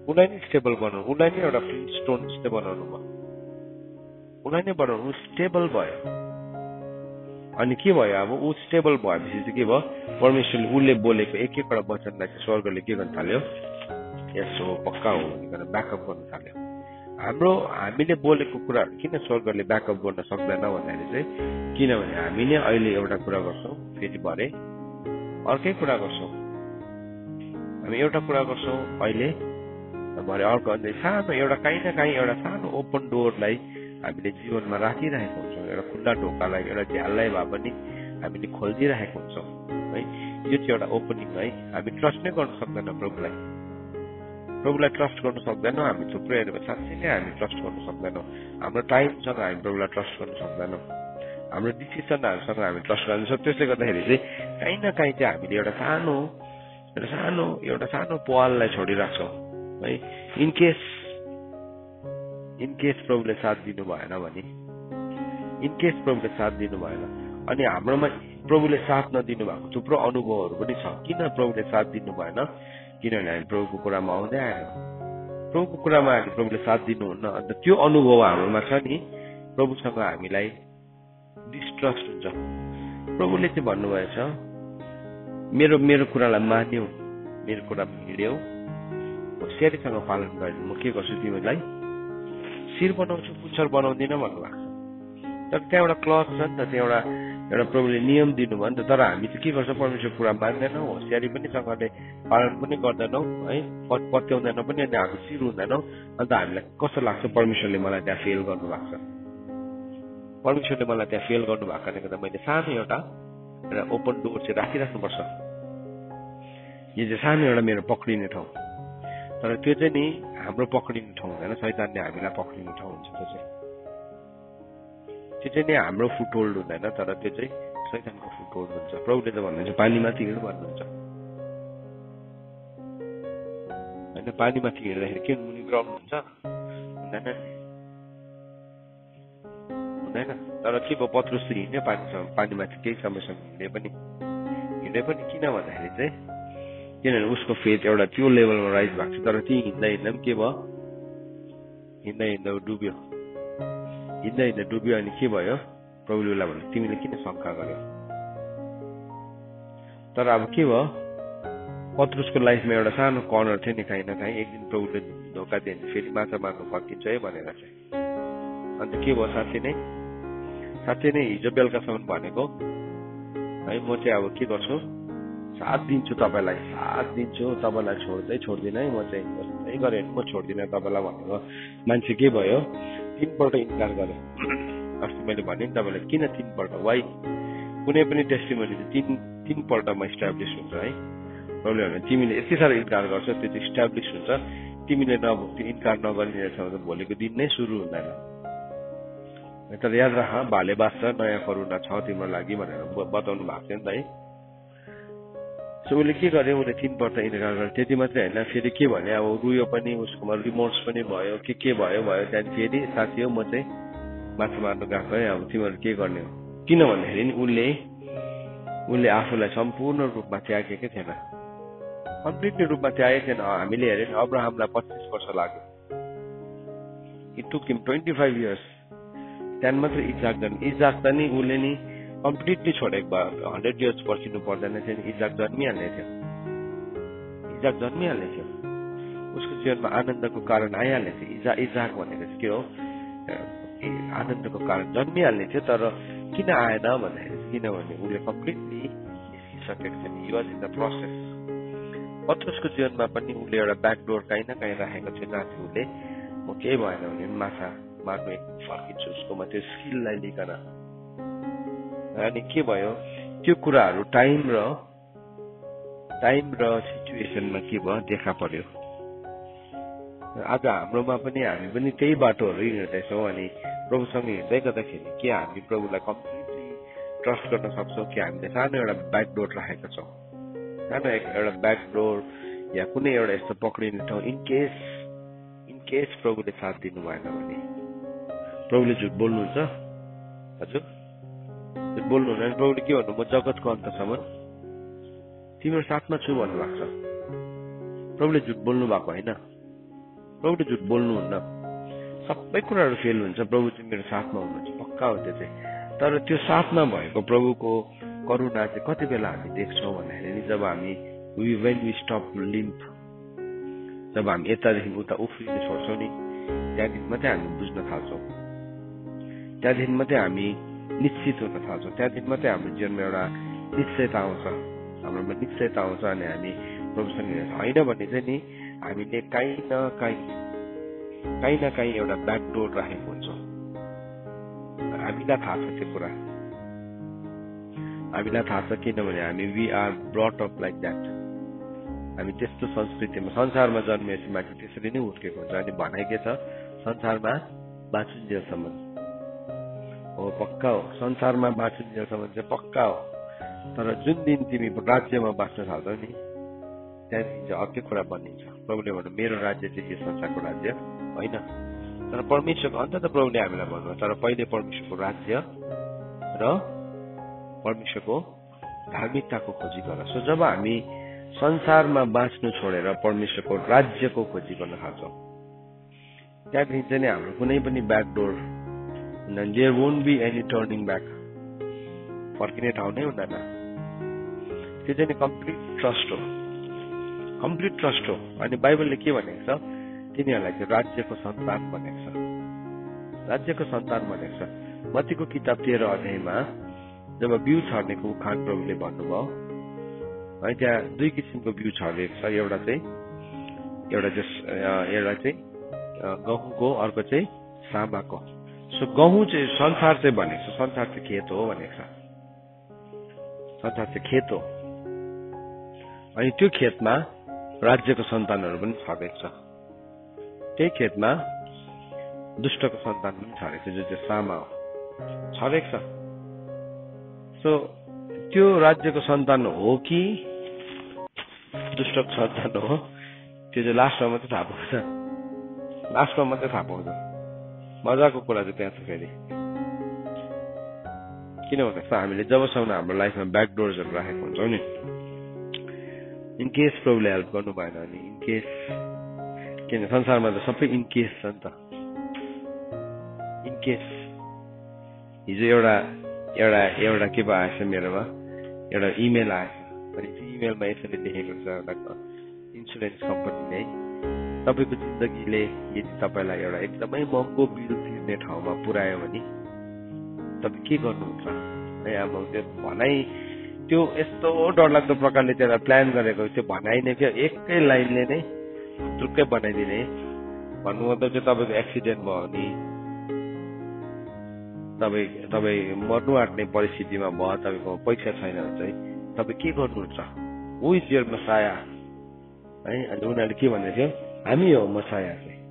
उसलाई नै स्टेबल बनाउनु, उसलाई नै एउटा फ्लिम स्टोन जस्तै बनाउनु भयो, उसलाई नै बनाउनु। स्टेबल भयो। अनि के भयो? अब ऊ स्टेबल भएपछि चाहिँ के भयो? परमेश्वरले उसले बोलेको एक एकवटा वचनलाई चाहिँ स्वर्गले के गर्न थाल्यो? यसो पक्का हो भनेर ब्याकअप गर्न थाल्यो। हामीले बोलेको कुराहरू किन स्वर्गले ब्याकअप गर्न सक्दैन भन्दाखेरि चाहिँ, किनभने हामी नै अहिले एउटा कुरा गर्छौँ, फेरि भरे अर्कै कुरा गर्छौँ। हामी एउटा कुरा गर्छौँ अहिले, भरे अर्को। अन्त सानो एउटा काहीँ न काहीँ एउटा सानो ओपन डोरलाई हामीले जीवनमा राखिरहेको हुन्छौँ, एउटा खुल्ला ढोकालाई, एउटा झ्याललाई भए पनि हामीले खोलिदिइरहेको हुन्छौँ है। यो चाहिँ एउटा ओपनिङ है। हामी ट्रस्ट नै गर्न सक्दैनौँ प्रभुलाई ट्रस्ट गर्न सक्दैनौँ। हामी थुप्रैहरूमा साँच्चै नै हामी ट्रस्ट गर्न सक्दैनौँ। हाम्रो टाइमसँग हामी प्रभुलाई ट्रस्ट गर्न सक्दैनौँ, हाम्रो डिसिसनहरूसँग हामी ट्रस्ट गर्दैछौँ। त्यसले गर्दाखेरि चाहिँ काहीँ न काहीँ चाहिँ हामीले एउटा सानो पहललाई छोडिराख्छौँ है। इनकेस प्रभुले साथ दिनु भएन भने, इनकेस प्रभुले साथ दिनु भएन, अनि हाम्रोमा प्रभुले साथ नदिनु भएको थुप्रो अनुभवहरू पनि छ। किन प्रभुले साथ दिनु भएन? किनभने हामी प्रभुको कुरामा आउँदै आएनौँ। प्रभुको कुरामा हामी प्रभुले साथ दिनुहुन्न। अन्त त्यो अनुभव हाम्रोमा छ नि, प्रभुसँग हामीलाई डिस्ट्रस्ट हुन्छ। प्रभुले चाहिँ भन्नुभएछ, मेरो कुरालाई मान्यौ, मेरो कुरामा हिँड्यौ, होसियारीसँग पालन गर्यो, म के गर्छु? तिमीलाई शिर बनाउँछु, पुच्छर बनाउँदिनँ भन्नुभएको छ। तर त्यहाँ एउटा क्लज छ नि त, त्यहाँ एउटा प्रभुले नियम दिनुभयो नि त। तर हामी चाहिँ के गर्छौँ? परमेश्वरको कुरा मान्दैनौँ, होसियारी पनि सँगले पालन पनि गर्दैनौँ है, पत्याउँदैनौँ पनि, अनि हामी शिर हुँदैनौँ। अन्त हामीलाई कस्तो लाग्छ? परमेश्वरले मलाई त्यहाँ फेल गर्नुभएको छ। परमेश्वरले मलाई त्यहाँ फेल गर्नु भएको कारणले गर्दा मैले सानो एउटा ओपन डोर चाहिँ राखिराख्नुपर्छ। यो चाहिँ सानो एउटा मेरो पक्रिने ठाउँ। तर त्यो चाहिँ नि हाम्रो पक्रिने ठाउँ हुँदैन, शैतानले हामीलाई पक्रिने ठाउँ हुन्छ। त्यो चाहिँ नि हाम्रो फुटहोल्ड हुँदैन, तर त्यो चाहिँ शैतानको फुटहोल्ड हुन्छ। प्रभुले त भन्नुहुन्छ पानीमाथि हिँड भन्नुहुन्छ होइन। पानीमाथि हिँड्दाखेरि के मुनि ग्राउन्ड हुन्छ? हुँदैन। तर के भयो? पत्रुस हिँड्यो पानीमाथि केही समयसम्म हिँडे पनि किन भन्दाखेरि चाहिँ, किनभने उसको फेथ एउटा त्यो लेभलमा राइज भएको छ। तर ती हिँड्दा पनि के भयो? हिँड्दा डुब्यो। अनि के भयो? प्रभुले उसलाई भन्नु, तिमीले किन शङ्का गर्यो? तर अब के भयो? पत्रुसको लाइफमा एउटा सानो कर्नर थियो नि, काहीँ न काहीँ एक दिन प्रभुले धोका दिन्छ, फेरि माछा मार्नु फर्किन्छ है भनेर चाहिँ। अन्त के भयो, साँच्चै नै हिजो बेलुकासम्म भनेको है, म चाहिँ अब के गर्छु, साथ दिन्छु तपाईँलाई, छोड्दिनँ है, म चाहिँ जस्तै गरेँ म छोड्दिनँ तपाईँलाई भनेको मान्छे के भयो, 3 पल्ट इन्कार गरे। अस्ति मैले भने नि तपाईँलाई, किन 3 पल्ट, वाइ? कुनै पनि टेस्टिमोनी चाहिँ 3 पल्टमा इस्टाब्लिस हुन्छ है। प्रब्लम भने तिमीले यति साह्रो इन्कार गर्छौ, त्यो चाहिँ इस्टाब्लिस हुन्छ। तिमीले त्यो इन्कार नगरिरहेछौ भने भोलिको दिन नै सुरु हुँदैन। तर याद राख, भाले बाँच्छ, नयाँ करुणा छ तिम्रो लागि भनेर बताउनु भएको थियो नि त है। सो उसले के गर्यो, उसले 3 पल्ट इन्कार गर्यो। त्यति मात्रै होइन, फेरि के भने, अब रुयो पनि, उसकोमा रिमोर्स पनि भयो, के भयो। त्यहाँदेखि फेरि साथी हो, म चाहिँ माछा मार्नु गएको है, अब तिमीहरू के गर्ने हो? किन भन्दाखेरि नि उसले आफूलाई सम्पूर्ण रूपमा त्यागेकै थिएन, कम्प्लिटली रूपमा त्यागेकै थिएन। हामीले हेऱ्यो नि, अब्राहमलाई 25 वर्ष लाग्यो, इट टुक हिम 25 इयर्स। त्यहाँदेखि मात्रै इजाक त नि उसले नि कम्प्लिटली छोडेको भयो, 100 इयर्स पर्खिनु पर्दैन थियो नि, इजाक जन्मिहाल्ने थियो। उसको जीवनमा आनन्दको कारण आइहाल्ने थियो। इजाक भनेको चाहिँ के हो, आनन्दको कारण जन्मिहाल्ने थियो। तर किन आएन भन्दाखेरि, किनभने उसले कम्प्लिटली निस्किसकेको थियो, he was in the process. पत्रुसको जीवनमा पनि उसले एउटा ब्याकडोर काहीँ न काहीँ राखेको थियो, जहाँ चाहिँ उसले म केही भएन भने माछा मार्नु फर्किन्छु उसकोमा, त्यो स्किललाई लिकन। अनि के भयो, त्यो कुराहरू टाइम र सिचुएसनमा के भयो देखा पर्यो। आज हाम्रोमा पनि हामी पनि त्यही बाटोहरू हिँड्दैछौँ। अनि प्रभुसँग हिँड्दै गर्दाखेरि के हामी प्रभुलाई कम्प्लिटली ट्रस्ट गर्न सक्छौँ कि हामीले सानो एउटा ब्याकडोर राखेका छौँ, सानो एउटा ब्याकडोर या कुनै एउटा यस्तो पक्रिने ठाउँ, इन केस प्रभुले साथ दिनु भएन भने। प्रभुले झुट बोल्नुहुन्छ, हजुर झुट बोल्नुहुन्न। प्रभुले के भन्नु, म जगतको अन्तसम्म तिम्रो साथमा छु भन्नु भएको छ। प्रभुले झुट बोल्नु भएको होइन, प्रभुले झुट बोल्नुहुन्न। सबै कुराहरू फेल हुन्छ, प्रभु चाहिँ मेरो साथमा हुनुहुन्छ, पक्का हो त्यो चाहिँ। तर त्यो साथमा भएको प्रभुको करुणा चाहिँ कति बेला हामी देख्छौँ भन्दाखेरि, जब हामी when we stop limp, जब हामी यतादेखि उता उफ्रिनु छोड्छौँ नि, त्यहाँदेखि मात्रै हामी बुझ्न थाल्छौँ, त्यहाँदेखि मात्रै हामी निश्चित हुन थाल्छौँ, त्यहाँदेखि मात्रै हाम्रो जीवनमा एउटा निश्चयता आउँछ, हाम्रोमा निश्चयता आउँछ। अनि हामी प्रभुसँग होइन भने चाहिँ नि हामीले काहीँ न काहीँ एउटा ब्याकडोर राखेको हुन्छौँ। हामीलाई थाहा छ त्यो कुरा, हामीलाई थाहा छ, किनभने हामी we are brought up like that. हामी त्यस्तो संस्कृतिमा, संसारमा जन्मिएपछि मान्छे त्यसरी नै हुर्केको हुन्छ। अनि भनाइ के छ, संसारमा बाँचुन्जेलसम्म हो, पक्का हो, संसारमा बाँचुन्जेलसम्म चाहिँ पक्का हो। तर जुन दिन तिमी राज्यमा बाँच्न थाल्छौ नि, त्यहाँदेखि चाहिँ अर्कै कुरा बनिन्छ। प्रभुले भन्नु, मेरो राज्य चाहिँ यो संसारको राज्य होइन, तर परमेश्वरको, अन्त त प्रभुले हामीलाई भन्नु, तर पहिले परमेश्वरको राज्य र परमेश्वरको धार्मिकताको खोजी गर। सो जब हामी संसारमा बाँच्नु छोडेर परमेश्वरको राज्यको खोजी गर्न थाल्छौँ, त्यहाँदेखि चाहिँ हाम्रो कुनै पनि ब्याकडोर हुँदैन, there won't be any turning back, फर्किने ठाउँ नै हुँदैन। त्यो चाहिँ कम्प्लिट ट्रस्ट हो। अनि बाइबलले के भनेको छ, तिनीहरूलाई चाहिँ राज्यको सन्तान भनेको छ, मत्तीको किताब 13 अध्यायमा जब बिउ छर्नेको उखान प्रभुले भन्नुभयो है, त्यहाँ 2 किसिमको बिउ छरिएको छ, एउटा चाहिँ गहुँको, अर्को चाहिँ सामाको। सो गहुँ चाहिँ संसार चाहिँ भनेको छ, संसार चाहिँ खेत हो भनेको छ, संसार चाहिँ खेत हो। अनि त्यो खेतमा राज्यको सन्तानहरू पनि छरेको छ, त्यही खेतमा दुष्टको सन्तान पनि छरेको छ, जो चाहिँ सामा हो, छरेको छ। सो त्यो राज्यको सन्तान हो कि दुष्टको सन्तान हो, त्यो चाहिँ लास्टमा मात्रै थाहा पाउँछ। मजाको कुरा चाहिँ त्यहाँ छ फेरि। किन भन्दा हामीले जबसम्म हाम्रो लाइफमा ब्याकडोर्सहरू राखेको हुन्छौँ नि, इन केस प्रभुले हेल्प गर्नु भएन भने, इन केस, किन संसारमा त सबै इन केस छ नि त। इन केस हिजो एउटा के भयो आएछ मेरोमा, एउटा इमेल आएछ, अनि त्यो इमेलमा यसरी लेखेको छ एउटा इन्सुरेन्स कम्पनीले तपाईको जिन्दगीले यदि तपाईलाई एउटा एकदमै महँगो बिल तिर्ने ठाउँमा पुर्यायो भने तपाई के गर्नुहुन्छ है अब त्यो भनाइ त्यो यस्तो डरलाग्दो प्रकारले त्यसलाई प्लान गरेको त्यो भनाइ नै के एकै लाइनले नै टुक्कै बनाइदिने भन्नु मतलब चाहिँ तपाईको एक्सिडेन्ट भयो नि तपाई मर्नु आँट्ने परिस्थितिमा भयो तपाईको पैसा छैन भने चाहिँ तपाई के गर्नुहुन्छ हु इज योर मसाया है अनि उनीहरूले के भन्दै थियो हामी हो मसाया चाहिँ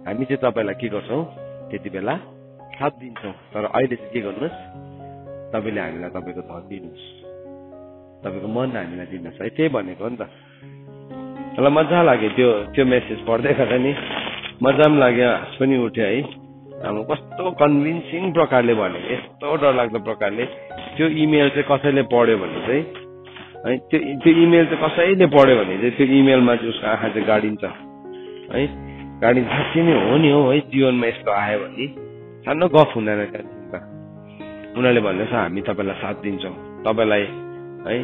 हामी चाहिँ तपाईलाई के गर्छौं त्यति बेला साथ दिन्छौं तर अहिले चाहिँ के गर्नुहोस् तपाईले हामीलाई तपाईको धन दिनुहोस् तपाईको मन हामीलाई दिनुहोस् है त्यही भनेको हो नि त मलाई मजा लाग्यो त्यो मेसेज पढ्दै गर्दा नि मजा पनि लाग्यो हाँस पनि उठ्यो है अब कस्तो कन्भिन्सिङ प्रकारले भने यस्तो डरलाग्दो प्रकारले त्यो इमेल चाहिँ कसैले पढ्यो भने चाहिँ है त्यो इमेल चाहिँ कसैले पढ्यो भने चाहिँ त्यो इमेलमा चाहिँ उसको आँखा चाहिँ गाडिन्छ है गाडिन्छ साँच्चै नै हो नि हो है जीवनमा यस्तो आयो भने सानो गफ हुँदैन क्या उनीहरूले भन्दैछ हामी तपाईलाई साथ दिन्छौँ तपाईलाई है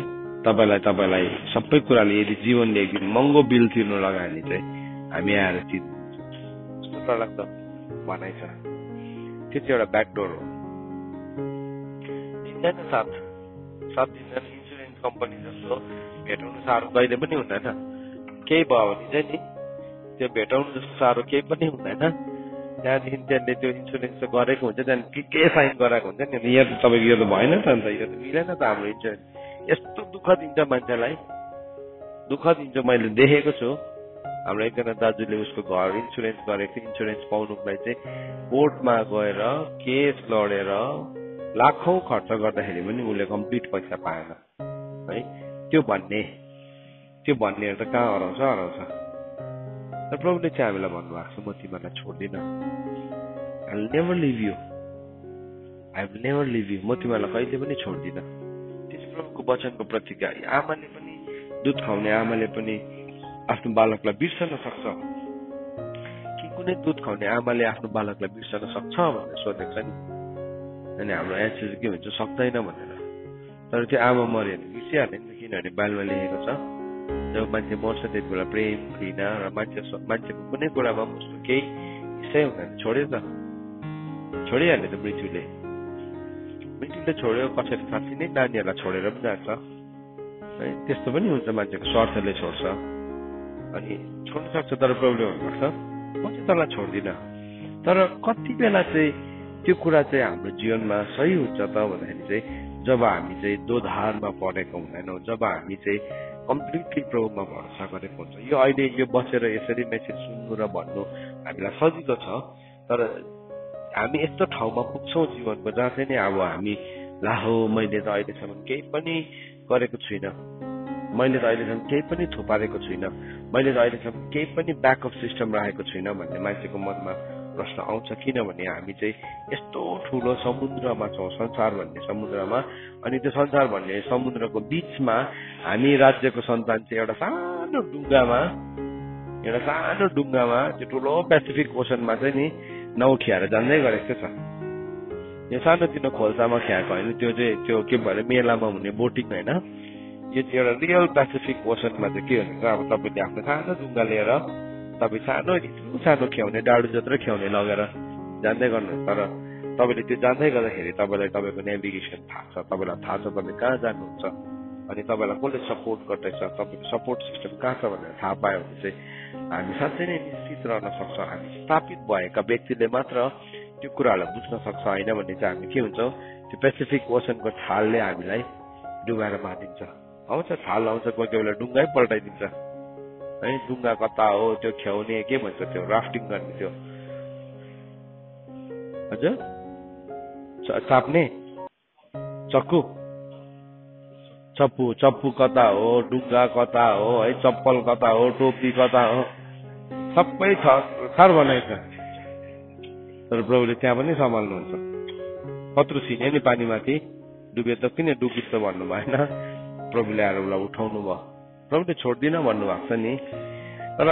तपाईलाई सबै कुराले यदि जीवनले एक दिन महँगो बिल तिर्नु लगायो भने चाहिँ हामी आएर तिर्दिन्छौँ कस्तो डरलाग्दो भनाइ छ त्यो चाहिँ एउटा ब्याकडोर हो दिँदैन साथ दिँदैन इन्सुरेन्स कम्पनी जस्तो भेटाउनु साह्रो कहिले पनि हुँदैन केही भयो भने चाहिँ नि त्यो भेटाउनु जस्तो साह्रो केही पनि हुँदैन त्यहाँदेखि त्यसले त्यो इन्सुरेन्स त गरेको हुन्छ त्यहाँदेखि के साइन गराएको हुन्छ नि यहाँ त तपाईँको यो त भएन त अन्त यो त मिलेन त हाम्रो इन्सुरेन्स यस्तो दुःख दिन्छ मान्छेलाई दुःख दिन्छ मैले देखेको छु हाम्रो एकजना दाजुले उसको घर इन्सुरेन्स गरेको थियो इन्सुरेन्स पाउनुलाई चाहिँ कोर्टमा गएर केस लडेर लाखौं खर्च गर्दाखेरि पनि उसले कम्प्लिट पैसा पाएन है त्यो भन्नेहरू त कहाँ हराउँछ तर प्रभुले चाहिँ हामीलाई भन्नुभएको छ म तिमीहरूलाई छोड्दिनँ I will never leave you म तिमीहरूलाई कहिले पनि छोड्दिनँ त्यो चाहिँ प्रभुको वचनको प्रतिज्ञा आमाले पनि दुध खुवाउने आमाले पनि आफ्नो बालकलाई बिर्सन सक्छ कि कुनै दुध खुवाउने आमाले आफ्नो बालकलाई बिर्सन सक्छ भनेर सोधेको छ नि अनि हाम्रो एन्सर के भन्छ सक्दैन भनेर तर त्यो आमा मर्यो भने बिर्सिहाल्यो नि किनभने बाइबलमा लेखेको छ जब मान्छे मर्छ त्यति बेला प्रेम घृणा र मान्छेको कुनै कुरामा उसको केही हिस्सै हुँदैन छोडिहाल्यो त मृत्युले छोड्यो कसैले साँच्ची नै नानीहरूलाई छोडेर पनि जान्छ है त्यस्तो पनि हुन्छ मान्छेको स्वार्थले छोड्छ अनि छोड्न सक्छ तर प्रब्लम हुनुपर्छ म चाहिँ तँलाई छोड्दिनँ तर कति बेला चाहिँ त्यो कुरा चाहिँ हाम्रो जीवनमा सही हुन्छ त भन्दाखेरि चाहिँ जब हामी चाहिँ दोधारमा परेको हुँदैनौँ जब हामी चाहिँ कम्प्लिटली प्रभुमा भरोसा गरेको हुन्छ यो अहिले यो बसेर यसरी मेसेज सुन्नु र भन्नु हामीलाई सजिलो छ तर हामी यस्तो ठाउँमा पुग्छौँ जीवनको जहाँ चाहिँ नि अब हामी लाहो मैले त अहिलेसम्म केही पनि गरेको छुइनँ मैले त अहिलेसम्म केही पनि थुपारेको छुइनँ मैले त अहिलेसम्म केही पनि ब्याकअप सिस्टम राखेको छुइनँ भन्ने मान्छेको मनमा प्रश्न आउँछ किनभने हामी चाहिँ यस्तो ठुलो समुद्रमा छौँ संसार भन्ने समुद्रमा अनि त्यो संसार भन्ने समुद्रको बिचमा हामी राज्यको सन्तान चाहिँ एउटा सानो डुङ्गामा त्यो ठुलो पेसिफिक ओसनमा चाहिँ नि नाउ खियाएर जाँदै गरेको छ यो सानोतिनो खोल्सामा खियाएको होइन त्यो चाहिँ त्यो के भएर मेलामा हुने बोटिङ होइन यो चाहिँ एउटा रियल पेसिफिक ओसनमा चाहिँ के हुन्छ अब तपाईँले आफ्नो सानो डुङ्गा लिएर तपाईँ सानो ख्याउने डाडु जत्रो ख्याउने लगेर जाँदै गर्नुहुन्छ तर तपाईँले त्यो जाँदै गर्दाखेरि तपाईँलाई तपाईँको नेभिगेसन थाहा छ तपाईँलाई थाहा छ तपाईँ कहाँ जानुहुन्छ अनि तपाईँलाई कसले सपोर्ट गर्दैछ तपाईँको सपोर्ट सिस्टम कहाँ छ भनेर थाहा पायो भने चाहिँ हामी साँच्चै नै निश्चित रहन सक्छ हामी स्थापित भएका व्यक्तिले मात्र त्यो कुराहरूलाई बुझ्न सक्छ होइन भने चाहिँ हामी के हुन्छौँ त्यो पेसिफिक ओसनको छालले हामीलाई डुबाएर मारिदिन्छ आउँछ छाल आउँछ कोही कोही बेला डुङ्गै पल्टाइदिन्छ है डुङ्गा कता हो त्यो ख्याउने के भन्छ त्यो राफ्टिङ गर्ने त्यो हजुर चाप्ने चप्पु कता हो डुङ्गा कता हो है चप्पल कता हो टोपी कता हो सबै थर बनाइछ तर प्रभुले त्यहाँ पनि सम्हाल्नुहुन्छ कत्रो छिने नि पानीमाथि डुबे त किन डुबिस् त भन्नु भएन प्रभुले आएर उसलाई उठाउनु भयो प्रभुले छोड्दिन भन्नुभएको छ नि तर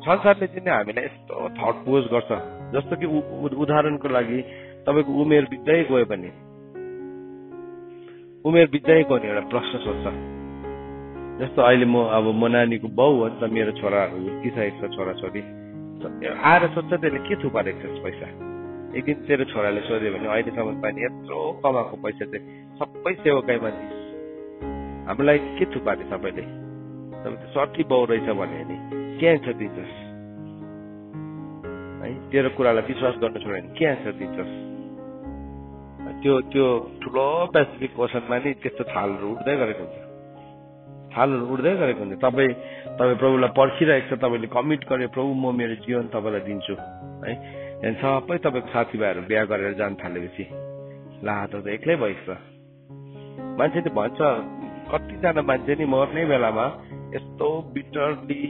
संसारले चाहिँ हामीलाई यस्तो थट पोज गर्छ जस्तो कि उदाहरणको लागि तपाईँको उमेर बित्दै गयो भने एउटा प्रश्न सोध्छ जस्तो अहिले म नानीको बाउ हो नि त, मेरो छोराहरू हुर्किसकेको छ, छोराछोरी आएर सोध्छ त्यसले के थुपारेको छ पैसा। एक दिन तेरो छोराले सोध्यो भने अहिलेसम्म पानी यत्रो कमाएको पैसा चाहिँ सबै सेवकाईमा दिस, हाम्रो लागि के थुपारे तपाईँले, तपाईँ त सठी बाउ रहेछ भने नि के एन्सर दिन्छस् है? तेरो कुरालाई विश्वास गर्नु छोड्यो भने के एन्सर दिन्छस्? त्यो ठुलो पेसिफिक ओसनमा नि त्यस्तो छालहरू उठ्दै गरेको हुन्छ, तपाईँ प्रभुलाई पर्खिरहेको छ, तपाईँले कमिट गर्यो प्रभु म मेरो जीवन तपाईँलाई दिन्छु है। त्यहाँदेखि सबै तपाईँको साथीभाइहरू बिहा गरेर जान थालेपछि ला त एक्लै भइस्। मान्छेले भन्छ, कतिजना मान्छे नि मर्ने बेलामा यस्तो बिटरली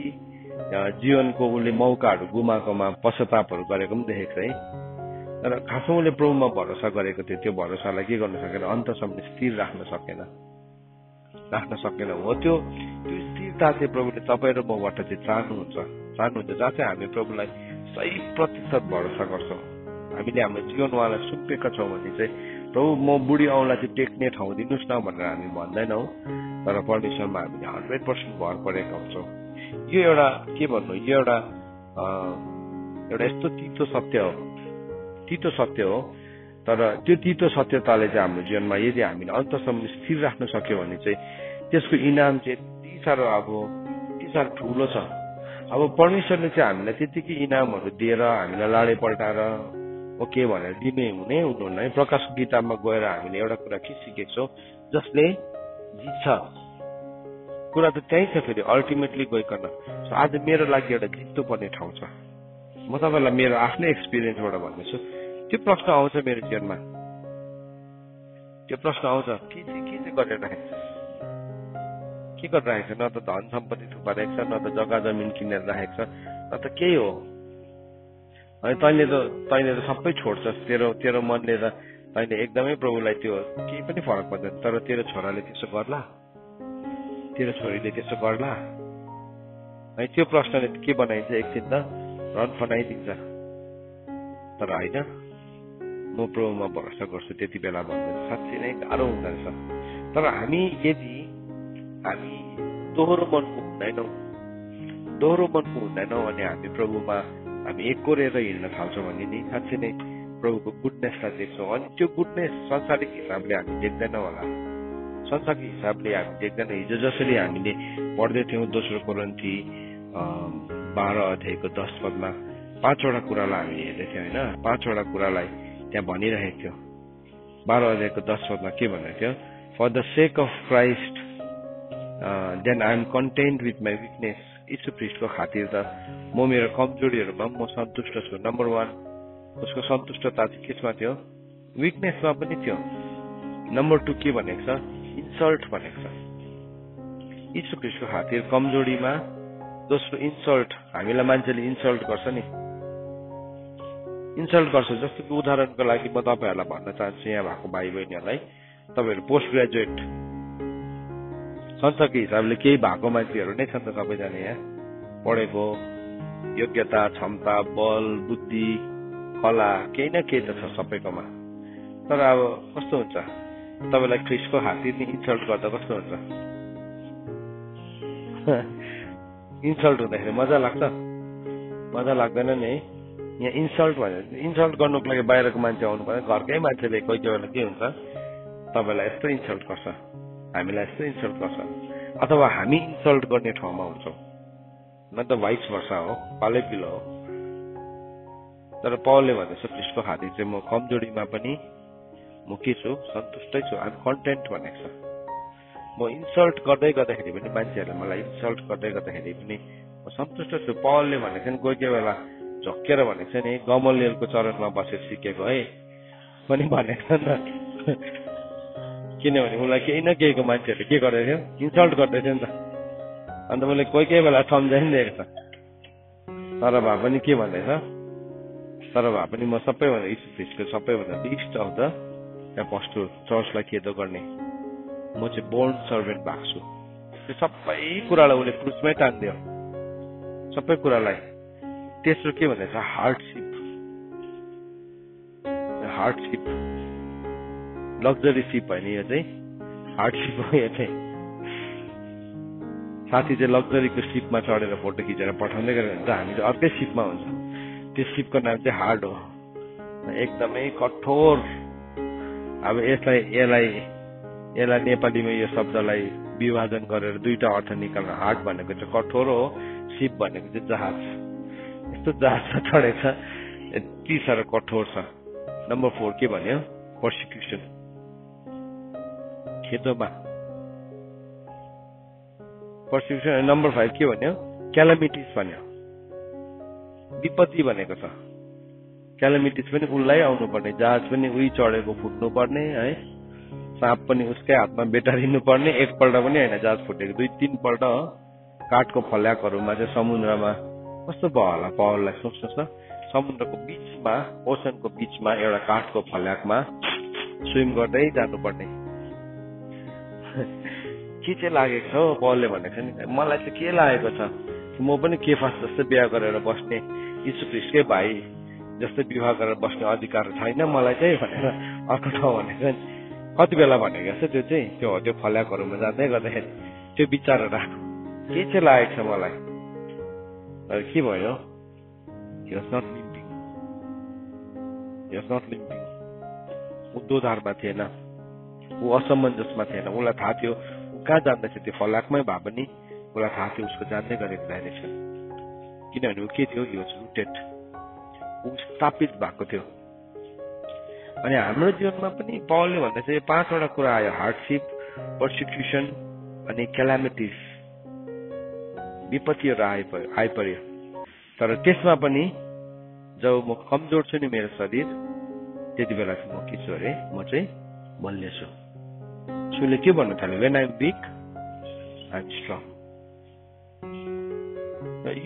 जीवनको उसले मौकाहरू गुमाएकोमा पश्चातापहरू गरेको पनि देखेको छ है। तर खासमा उसले प्रभुमा भरोसा गरेको थियो, त्यो भरोसालाई के गर्न सकेन, अन्तसम्म स्थिर राख्न सकेन हो। त्यो स्थिरता चाहिँ प्रभुले तपाईँ र मबाट चाहिँ चाहनुहुन्छ, जहाँ चाहिँ हामी प्रभुलाई 100% भरोसा गर्छौँ। हामीले हाम्रो जीवन उहाँलाई सुम्पेका छौँ भने चाहिँ प्रभु म बुढी औँला चाहिँ टेक्ने ठाउँ दिनुहोस् न भनेर हामी भन्दैनौँ, तर परमेश्वरमा हामीले 100% भर परेका हुन्छौँ। यो एउटा के भन्नु, यो एउटा यस्तो तितो सत्य हो। तर त्यो तितो सत्यताले चाहिँ हाम्रो जीवनमा यदि हामीले अन्तसम्म स्थिर राख्न सक्यो भने चाहिँ त्यसको इनाम चाहिँ यति साह्रो ठुलो छ। अब परमेश्वरले चाहिँ हामीलाई त्यतिकै इनामहरू दिएर हामीलाई लाडे पल्टाएर ओके भनेर दिने हुनुहुन्न है। प्रकाशको किताबमा गएर हामीले एउटा कुरा के सिकेको छौँ, जसले जित्छ, कुरा त त्यही छ फेरि अल्टिमेटली गइकन। आज मेरो लागि एउटा जित्नु पर्ने ठाउँ छ। म तपाईँलाई मेरो आफ्नै एक्सपिरियन्सबाट भन्दैछु, त्यो प्रश्न आउँछ मेरो जीवनमा, के चाहिँ गरेर राखेको छ, न त धन सम्पत्ति थुपारेको छ, न त जग्गा जमिन किनेर राखेको छ, न त केही हो। अनि तैँले त सबै छोड्छस्, तेरो मनले त तैँले एकदमै प्रभुलाई त्यो केही पनि फरक पर्दैन। तर तेरो छोराले त्यसो गर्ला, तेरो छोरीले त्यसो गर्ला है? त्यो प्रश्नले के बनाइन्छ, एकछिन त रन फनाइदिन्छ। तर होइन, म प्रभुमा भरोसा गर्छु त्यति बेला भन्दा साँच्चै नै गाह्रो हुँदो रहेछ। तर हामी दोहोरो मनको हुँदैनौँ अनि हामी प्रभुमा हामी एकोरेर हिँड्न थाल्छौँ भने नि साँच्चै नै प्रभुको गुडनेसलाई देख्छौँ। अनि त्यो गुडनेस संसारिक हिसाबले हामी देख्दैनौँ होला, संसारको हिसाबले हामी देख्दैनौँ। हिजो जसरी हामीले पढ्दै थियौँ 2 कोरिन्थी 12:10 5वटा कुरालाई हामी हेर्दै थियौँ होइन। 5वटा कुरालाई त्यहाँ भनिरहेको थियो। 12:10 के भनेको थियो, for the sake of Christ then I am content with my weakness. Yeshu ख्रीष्टको खातिर त म मेरो कमजोरीहरूमा म सन्तुष्ट छु। नम्बर 1 उसको सन्तुष्टता चाहिँ केमा थियो, विकनेसमा पनि थियो। नम्बर 2 के भनेको छ, इन्सल्ट भनेको छ। यीशु ख्रीष्टको खातिर कमजोरीमा। दोस्रो इन्सल्ट, हामीलाई मान्छेले इन्सल्ट गर्छ नि, जस्तो कि उदाहरणको लागि म तपाईँहरूलाई भन्न चाहन्छु, यहाँ भएको भाइ बहिनीहरूलाई, तपाईँहरू पोस्ट ग्रेजुएट संसारको हिसाबले केही भएको मान्छेहरू नै छन् त, सबैजना यहाँ पढेको, योग्यता, क्षमता, बल, बुद्धि, कला केही न केही त छ सबैकोमा। तर अब कस्तो हुन्छ, तपाईँलाई ख्रीष्टको खातिर नि इन्सल्ट गर्दा कस्तो हुन्छ? इन्सल्ट हुँदाखेरि मजा लाग्छ? मजा लाग्दैन नि है। यहाँ इन्सल्ट गर्नुको लागि बाहिरको मान्छे आउनु पर्यो, घरकै मान्छेले कोही बेला के हुन्छ, तपाईँलाई यस्तो इन्सल्ट गर्छ, हामीलाई यस्तो इन्सल्ट गर्छ, अथवा हामी इन्सल्ट गर्ने ठाउँमा हुन्छौँ, न त भाइस वर्षा हो, पालै पिलो हो। तर पौलले भनेछ ख्रीष्टको खातिर चाहिँ म कमजोरीमा पनि म के छु, सन्तुष्टै छु, आइम कन्टेन्ट भनेको छ। म इन्सल्ट गर्दाखेरि पनि मान्छेहरूले मलाई इन्सल्ट गर्दाखेरि पनि म सन्तुष्ट छु। पौलले भनेको छ नि, कोही बेला झक्केर भनेको छ नि, गमलियलको चरणमा बसेर सिकेको है पनि भनेको छ नि त। किनभने उसलाई केही न केहीको मान्छेहरूले के गर्दै थियो, इन्सल्ट गर्दै थियो नि त। अन्त मैले कोही बेला सम्झाइ नि दिएको छ। तर भए पनि के भन्दैछ, म सबैभन्दा यीशु ख्रीष्टको सबैभन्दा लिस्ट अफ द एपोस्टल, चर्चलाई खेदो गर्ने म चाहिँ बोर्न सर्भेन्ट भएको छु। त्यो सबै कुरालाई उसले क्रुसमै टानिदियो, सबै कुरालाई। तेस्रो के भन्दैछ, हार्डसिप, लग्जरी सिप होइन, यो चाहिँ हार्डसिप हो। यो चाहिँ साथी चाहिँ लग्जरीको सिपमा चढेर फोटो खिचेर पठाउँदै गरेर हुन्छ, हामी चाहिँ अर्कै सिपमा हुन्छ। त्यो सिपको नाम चाहिँ हार्ड हो, एकदमै कठोर। अब यसलाई नेपालीमा यो शब्दलाई विभाजन गरेर दुईटा अर्थ निकाल्न, हार्ड भनेको चाहिँ कठोर हो, सिप भनेको चाहिँ जहाज। यस्तो जहाजमा चढेछ, यति साह्रो कठोर छ। नम्बर 4 के भन्यो? पर्सिक्युसन, खेदोमा पर्सिक्युसन। नम्बर 5 के भन्यो? क्यालामिटिज भन्यो, विपत्ति भनेको छ। क्यालामिटिज पनि उसलाई आउनु पर्ने, जहाज पनि उही चढेको फुट्नु पर्ने है, साँप पनि उसकै हातमा बेटारिनु पर्ने, एकपल्ट पनि होइन जहाज फुटेको, 2-3 पल्ट। काठको फल्याकहरूमा चाहिँ समुद्रमा कस्तो भयो होला पावरलाई सोच्नुहोस् त, समुद्रको बीचमा, ओसनको बीचमा एउटा काठको फल्याकमा स्विम गर्दै जानुपर्ने। के चाहिँ लागेको छ हौ पलले भनेको छ नि, मलाई चाहिँ के लागेको छ, म पनि केफास जस्तै बिहा गरेर बस्ने, यीशु ख्रीष्टकै भाइ जस्तै विवाह गरेर बस्ने अधिकार छैन मलाई चाहिँ भनेर अर्को ठाउँ भनेको नि। कति बेला भनेको छ त्यो चाहिँ, त्यो फल्याकहरूमा जाँदै गर्दाखेरि त्यो विचार राख, के चाहिँ लागेको छ मलाई। के भयो? He was not limping. ऊ दोधारमा थिएन, ऊ असमञ्जसमा थिएन। उसलाई थाहा थियो ऊ कहाँ जाँदैछ, त्यो फल्याकमै भए पनि उसलाई थाहा थियो उसको जाँदै गरेको डाइरेक्सन। किनभने ऊ के थियो? He was rooted, ऊ स्थापित भएको थियो। अनि हाम्रो जीवनमा पनि पावलले भन्दा चाहिँ 5वटा कुरा आयो, हार्डसिप, पर्सिक्युसन अनि क्यालामिटिज, विपत्तिहरू आइपर्यो। तर त्यसमा पनि जब म कमजोर छु नि मेरो शरीर, त्यति बेला चाहिँ म के छु अरे, म चाहिँ बलियो छु। उसले के भन्नु थाल्यो? When I'm weak, I'm strong।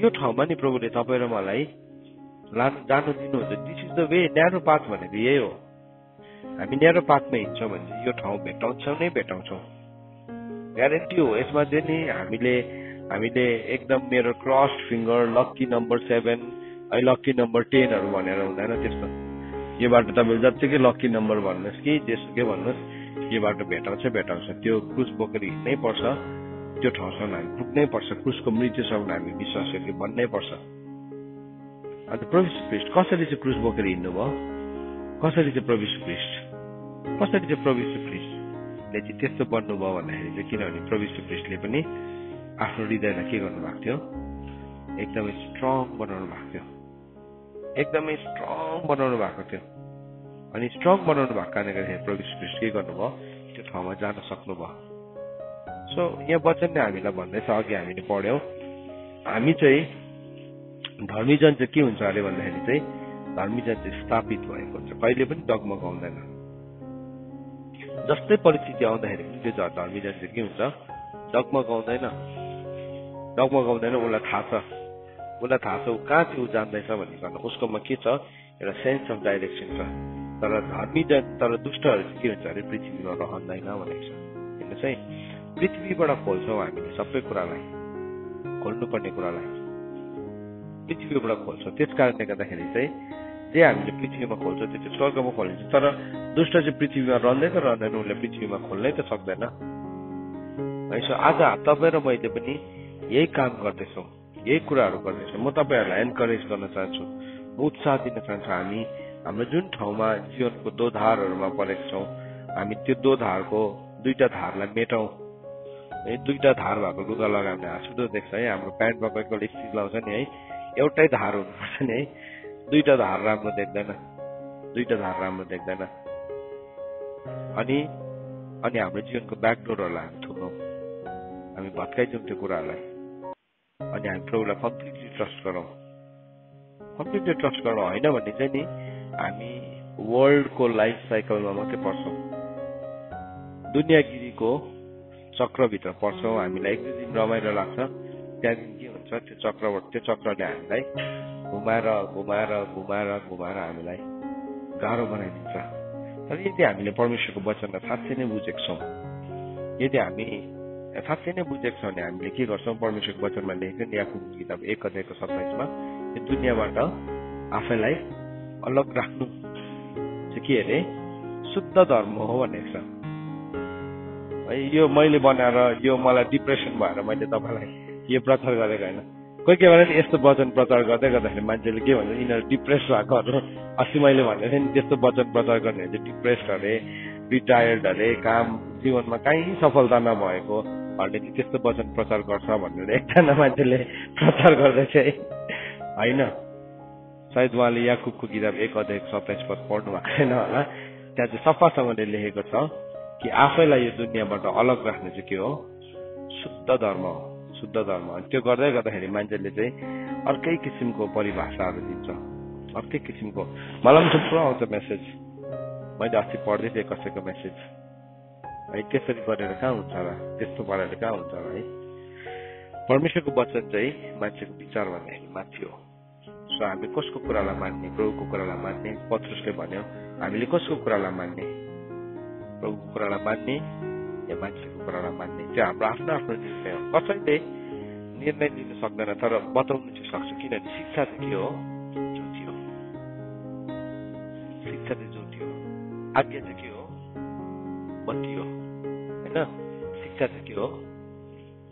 यो ठाउँमा नि प्रभुले तपाईँ र मलाई जानु दिनुहुन्छ। This is the way, narrow path भनेको यही हो। हामी न्यारो पाथमा हिँड्छौँ भने चाहिँ यो ठाउँ भेटाउँछौँ नै भेटाउँछौँ, ग्यारेन्टी हो। यसमा चाहिँ नि हामीले एकदम मेरो cross finger, lucky number 7, lucky number 10हरू भनेर हुँदैन त्यस्तो। यो बाटो तपाईँले जत्तिकै लक्की नम्बर भन्नुहोस् कि जेसुकै भन्नुहोस्, यो बाटो भेटाउँछ। त्यो क्रुस बोकेर हिँड्नै पर्छ, त्यो ठाउँसम्म हामी पुग्नै पर्छ, क्रुसको मृत्युसम्म हामी विश्वास गरी भन्नै पर्छ। अन्त प्रभु ख्रीष्ट कसरी चाहिँ क्रुस बोकेर हिँड्नु भयो? कसरी चाहिँ प्रभु ख्रीष्टले चाहिँ त्यस्तो बन्नुभयो भन्दाखेरि चाहिँ, किनभने प्रभु ख्रीष्टले पनि आफ्नो हृदयलाई के गर्नुभएको थियो? एकदमै स्ट्रङ बनाउनु भएको थियो। अनि स्ट्रङ बनाउनु भएको कारणले गर्दाखेरि प्रभु ख्रीष्ट के गर्नुभयो? त्यो ठाउँमा जान सक्नुभयो। सो यहाँ वचनले हामीलाई भन्दैछ, अघि हामीले पढ्यौँ, हामी चाहिँ धर्मीजन चाहिँ के हुन्छ अरे भन्दाखेरि चाहिँ, धर्मीजन चाहिँ स्थापित भएको हुन्छ, कहिले पनि डगमगाउँदैन। जस्तै परिस्थिति आउँदाखेरि पनि त्यो धर्मीजन चाहिँ के हुन्छ? डगमगाउँदैन। उसलाई थाहा छ ऊ कहाँ चाहिँ ऊ जान्दैछ भनिकन उसकोमा के छ? एउटा सेन्स अफ डाइरेक्सन छ। तर धर्मीजन, तर दुष्टहरू चाहिँ के हुन्छ अरे, पृथ्वीमा रहँदैन भनेको छ। हेर्नुहोस् है, पृथ्वीबाट खोल्छौँ हामीले सबै कुरालाई, खोल्नुपर्ने कुरालाई पृथ्वीबाट खोल्छौँ। त्यस कारणले गर्दाखेरि चाहिँ जे हामीले पृथ्वीमा खोल्छौँ त्यो चाहिँ स्वर्गमा खोलिन्छ। तर दुष्ट चाहिँ पृथ्वीमा रहँदैन, उसले पृथ्वीमा खोल्नै त सक्दैन। सो आज तपाईँ र मैले पनि यही काम गर्दैछौँ, यही कुराहरू गर्दैछौँ। म तपाईँहरूलाई एन्करेज गर्न चाहन्छु, उत्साह दिन चाहन्छु। हामी हाम्रो जुन ठाउँमा जीवनको दोधारहरूमा परेका छौँ, हामी त्यो दोधारको दुईटा धारलाई मेटौँ। दुईटा धार भएको लुगा लगाउने हाँसुदो देख्छ है, हाम्रो प्यान्टमा कोही कोही स्टिच लाउँछ नि है, एउटै धार हुनुपर्छ नि है, दुईटा धार राम्रो देख्दैन। अनि हाम्रो जीवनको ब्याकडोरहरूलाई हामी थुनौँ, हामी भत्काइदिउँ त्यो कुराहरूलाई। अनि हामी प्रभुलाई कम्प्लिटली ट्रस्ट गरौँ होइन भने चाहिँ नि हामी वर्ल्डको लाइफ साइकलमा मात्रै पर्छौँ, दुनियाँगिरीको चक्रभित्र पर्छौँ। हामीलाई 1-2 दिन रमाइलो लाग्छ, त्यहाँदेखि के हुन्छ? त्यो चक्रले हामीलाई घुमाएर हामीलाई गाह्रो बनाइदिन्छ। तर यदि हामीले परमेश्वरको वचनलाई साँच्चै नै बुझेको छौँ, भने हामीले के गर्छौँ? परमेश्वरको वचनमा लेखेको याकुबको किताब 1:27मा यो दुनियाँबाट आफैलाई अलग राख्नु चाहिँ के अरे? शुद्ध धर्म हो भनेको छ। है यो मैले बनाएर यो मलाई डिप्रेसन भएर मैले तपाईलाई यो प्रचार गरेको हैन कोही कोही बेला नि यस्तो वचन प्रचार गर्दै गर्दाखेरि मान्छेले के भन्छ यिनीहरू डिप्रेस भएकोहरू अस्ति मैले भनेको थिएँ नि त्यस्तो वचन प्रचार गर्ने चाहिँ डिप्रेस्ड अरे रिटायर्ड अरे काम जीवनमा कहीँ सफलता नभएको हरूले चाहिँ त्यस्तो वचन प्रचार गर्छ भनेर एकजना मान्छेले प्रचार गर्दै चाहिँ होइन सायद उहाँले याकुबको किताब 1:27 पढ्नु भएको छैन होला त्यहाँ चाहिँ सफासँगले लेखेको छ कि आफैलाई यो दुनियाँबाट अलग राख्ने चाहिँ के हो शुद्ध धर्म हो शुद्ध धर्म अनि त्यो गर्दै गर्दाखेरि मान्छेले चाहिँ अर्कै किसिमको परिभाषाहरू दिन्छ अर्कै किसिमको मलाई पनि थुप्रो आउँछ मेसेज मैले अस्ति पढ्दै थिएँ कसैको मेसेज है त्यसरी गरेर कहाँ हुन्छ र त्यस्तो गरेर कहाँ हुन्छ र है परमेश्वरको वचन चाहिँ मान्छेको विचार भन्दाखेरि माथि हो सो हामी कसको कुरालाई मान्ने प्रभुको कुरालाई मान्ने पत्रुसले भन्यो हामीले कसको कुरालाई मान्ने प्रभुको कुरालाई मान्ने या मान्छेको कुरालाई मान्ने त्यो हाम्रो आफ्नो आफ्नो निर्णय हो कसैले निर्णय लिन सक्दैन तर बताउनु चाहिँ सक्छ किनभने शिक्षा चाहिँ के हो ज्योति हो शिक्षा चाहिँ ज्योति हो आज्ञा चाहिँ के हो बत्ती हो होइन शिक्षा चाहिँ के हो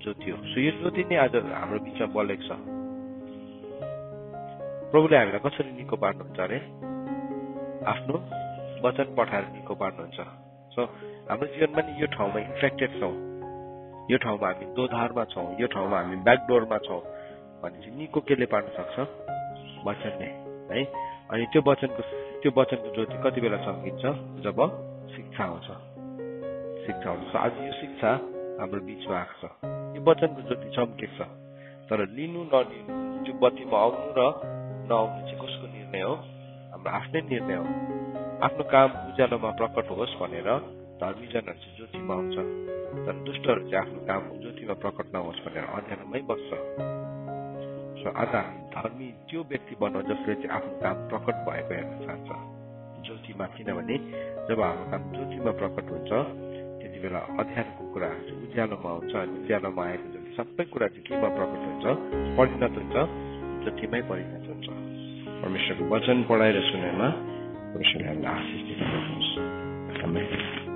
ज्योति हो सो यो ज्योति नै आज हाम्रो बिचमा बलेको छ प्रभुले हामीलाई कसरी निको पार्नुहुन्छ अरे आफ्नो वचन पठाएर निको पार्नुहुन्छ सो हाम्रो जीवनमा नि यो ठाउँमा इन्फेक्टेड छौँ यो ठाउँमा हामी दोधारमा छौँ यो ठाउँमा हामी ब्याकडोरमा छौँ भने चाहिँ निको केले पार्न सक्छ वचनले है अनि त्यो वचनको ज्योति कति बेला चम्किन्छ जब शिक्षा आउँछ आज यो शिक्षा हाम्रो बिचमा आएको छ यो वचनको ज्योति चम्केको छ तर लिनु नलिनु त्यो बत्तीमा आउनु र नआउनु चाहिँ कसको निर्णय हो हाम्रो आफ्नै निर्णय हो आफ्नो काम उज्यालोमा प्रकट होस् भनेर धर्मीजनहरू चाहिँ ज्योतिमा आउँछ तर दुष्टहरू चाहिँ आफ्नो काम ज्योतिमा प्रकट नहोस् भनेर अँध्यारोमै बस्छ सो आज हामी धर्मी त्यो व्यक्ति बनाउँ जसले चाहिँ आफ्नो काम प्रकट भएको हेर्न चाहन्छ ज्योतिमा किनभने जब हाम्रो काम ज्योतिमा प्रकट हुन्छ त्यति बेला अँध्यारोको कुराहरू चाहिँ उज्यालोमा आउँछ अनि उज्यालोमा आएको जति सबै कुरा चाहिँ केमा प्रकट हुन्छ परिणत हुन्छ ज्योतिमै परिणत हुन्छ परमेश्वरको वचन पढाएर सुनेमा परमेश्वरले हामीलाई आशिष दिनुहोस्। आमेन।